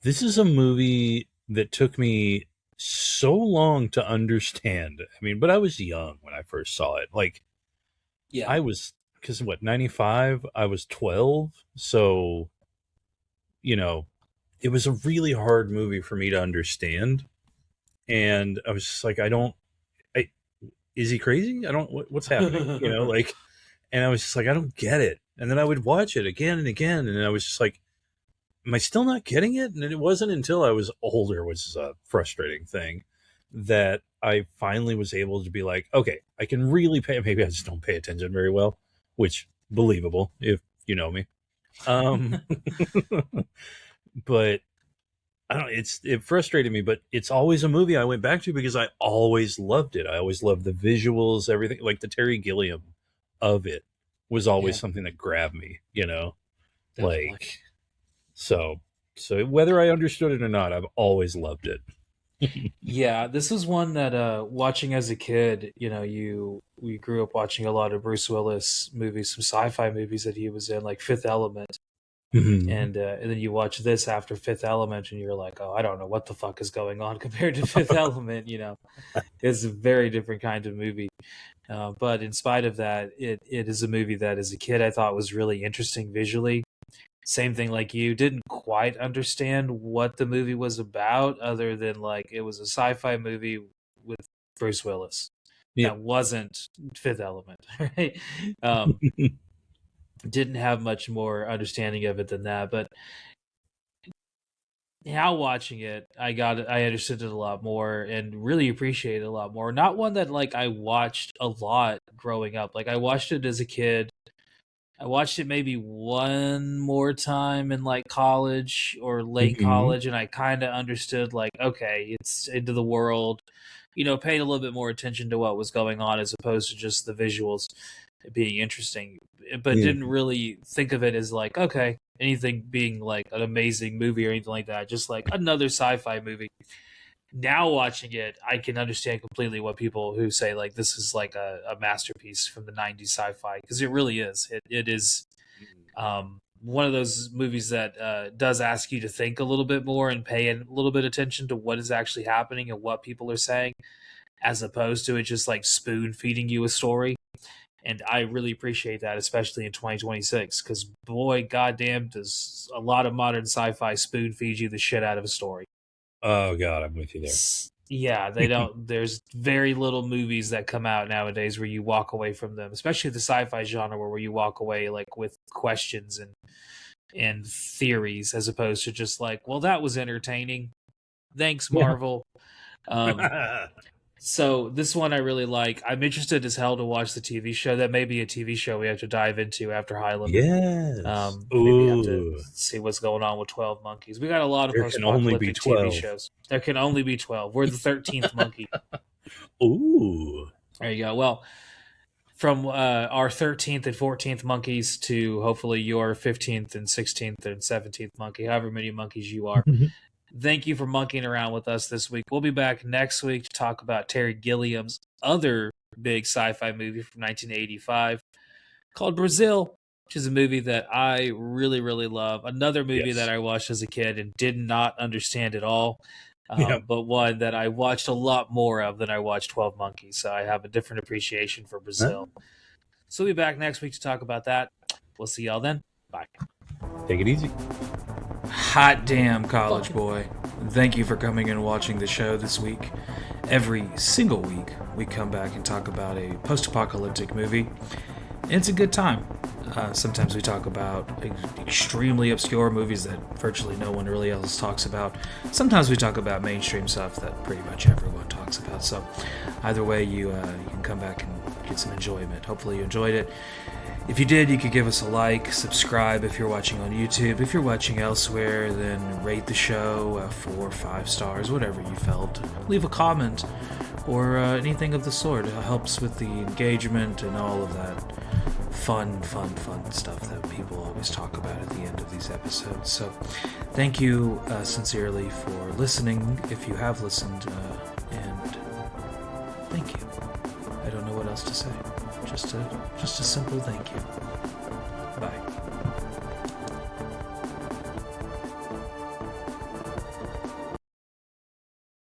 B: This is a movie that took me so long to understand. I mean, but I was young when I first saw it. Like,
A: Yeah.
B: I was, because what, 95? I was 12. So, you know, it was a really hard movie for me to understand. And I was just like, is he crazy? What's happening? Like, and I was just like, I don't get it. And then I would watch it again and again. And I was just like, am I still not getting it? And it wasn't until I was older, which is a frustrating thing, that I finally was able to be like, okay, I can really maybe I just don't pay attention very well, which believable if you know me. But I don't know, it frustrated me, but it's always a movie I went back to because I always loved it. I always loved the visuals, everything. Like the Terry Gilliam of it was always something that grabbed me,
A: Definitely.
B: like so whether I understood it or not, I've always loved it.
A: Yeah, this is one that watching as a kid, we grew up watching a lot of Bruce Willis movies, some sci-fi movies that he was in, like Fifth Element. And then you watch this after Fifth Element, and you're like, oh, I don't know what the fuck is going on compared to Fifth Element. It's a very different kind of movie. But in spite of that, it is a movie that, as a kid, I thought was really interesting visually. Same thing like you, didn't quite understand what the movie was about, other than like it was a sci-fi movie with Bruce Willis.
B: Yeah.
A: That wasn't Fifth Element, right? Didn't have much more understanding of it than that, but now watching it, I understood it a lot more and really appreciated it a lot more. Not one that like I watched a lot growing up. Like I watched it as a kid. I watched it maybe one more time in like college or late college, and I kind of understood like, okay, it's into the world, paid a little bit more attention to what was going on as opposed to just the visuals being interesting, but didn't really think of it as like, okay, anything being like an amazing movie or anything like that, just like another sci-fi movie. Now watching it, I can understand completely what people who say like this is like a masterpiece from the 90s sci-fi, because it really is. It is one of those movies that does ask you to think a little bit more and pay a little bit attention to what is actually happening and what people are saying, as opposed to it just like spoon feeding you a story. And I really appreciate that, especially in 2026, because boy, goddamn, does a lot of modern sci-fi spoon feed you the shit out of a story.
B: Oh God, I'm with you there.
A: Yeah, they don't. There's very little movies that come out nowadays where you walk away from them, especially the sci-fi genre, where you walk away like with questions and theories, as opposed to just like, well, that was entertaining. Thanks, Marvel. So this one I really like. I'm interested as hell to watch the TV show. That may be a TV show we have to dive into after Highlander.
B: Yes.
A: Maybe have to see what's going on with 12 Monkeys. We got a lot of post-apocalyptic TV shows. There can only be 12. We're the 13th monkey.
B: Ooh.
A: There you go. Well, from our 13th and 14th monkeys to hopefully your 15th and 16th and 17th monkey, however many monkeys you are. Thank you for monkeying around with us this week. We'll be back next week to talk about Terry Gilliam's other big sci-fi movie from 1985 called Brazil, which is a movie that I really, really love. Another movie that I watched as a kid and did not understand at all, but one that I watched a lot more of than I watched 12 Monkeys. So I have a different appreciation for Brazil. So we'll be back next week to talk about that. We'll see y'all then. Bye.
B: Take it easy.
A: Hot damn, college boy. Thank you for coming and watching the show this week. Every single week, we come back and talk about a post-apocalyptic movie. And it's a good time. Sometimes we talk about extremely obscure movies that virtually no one really else talks about. Sometimes we talk about mainstream stuff that pretty much everyone talks about. So either way, you can come back and get some enjoyment. Hopefully you enjoyed it. If you did, you could give us a like, subscribe if you're watching on YouTube. If you're watching elsewhere, then rate the show 4 or 5 stars, whatever you felt. Leave a comment or anything of the sort. It helps with the engagement and all of that fun stuff that people always talk about at the end of these episodes. So thank you sincerely for listening, if you have listened, and thank you. I don't know what else to say. Just a simple thank you.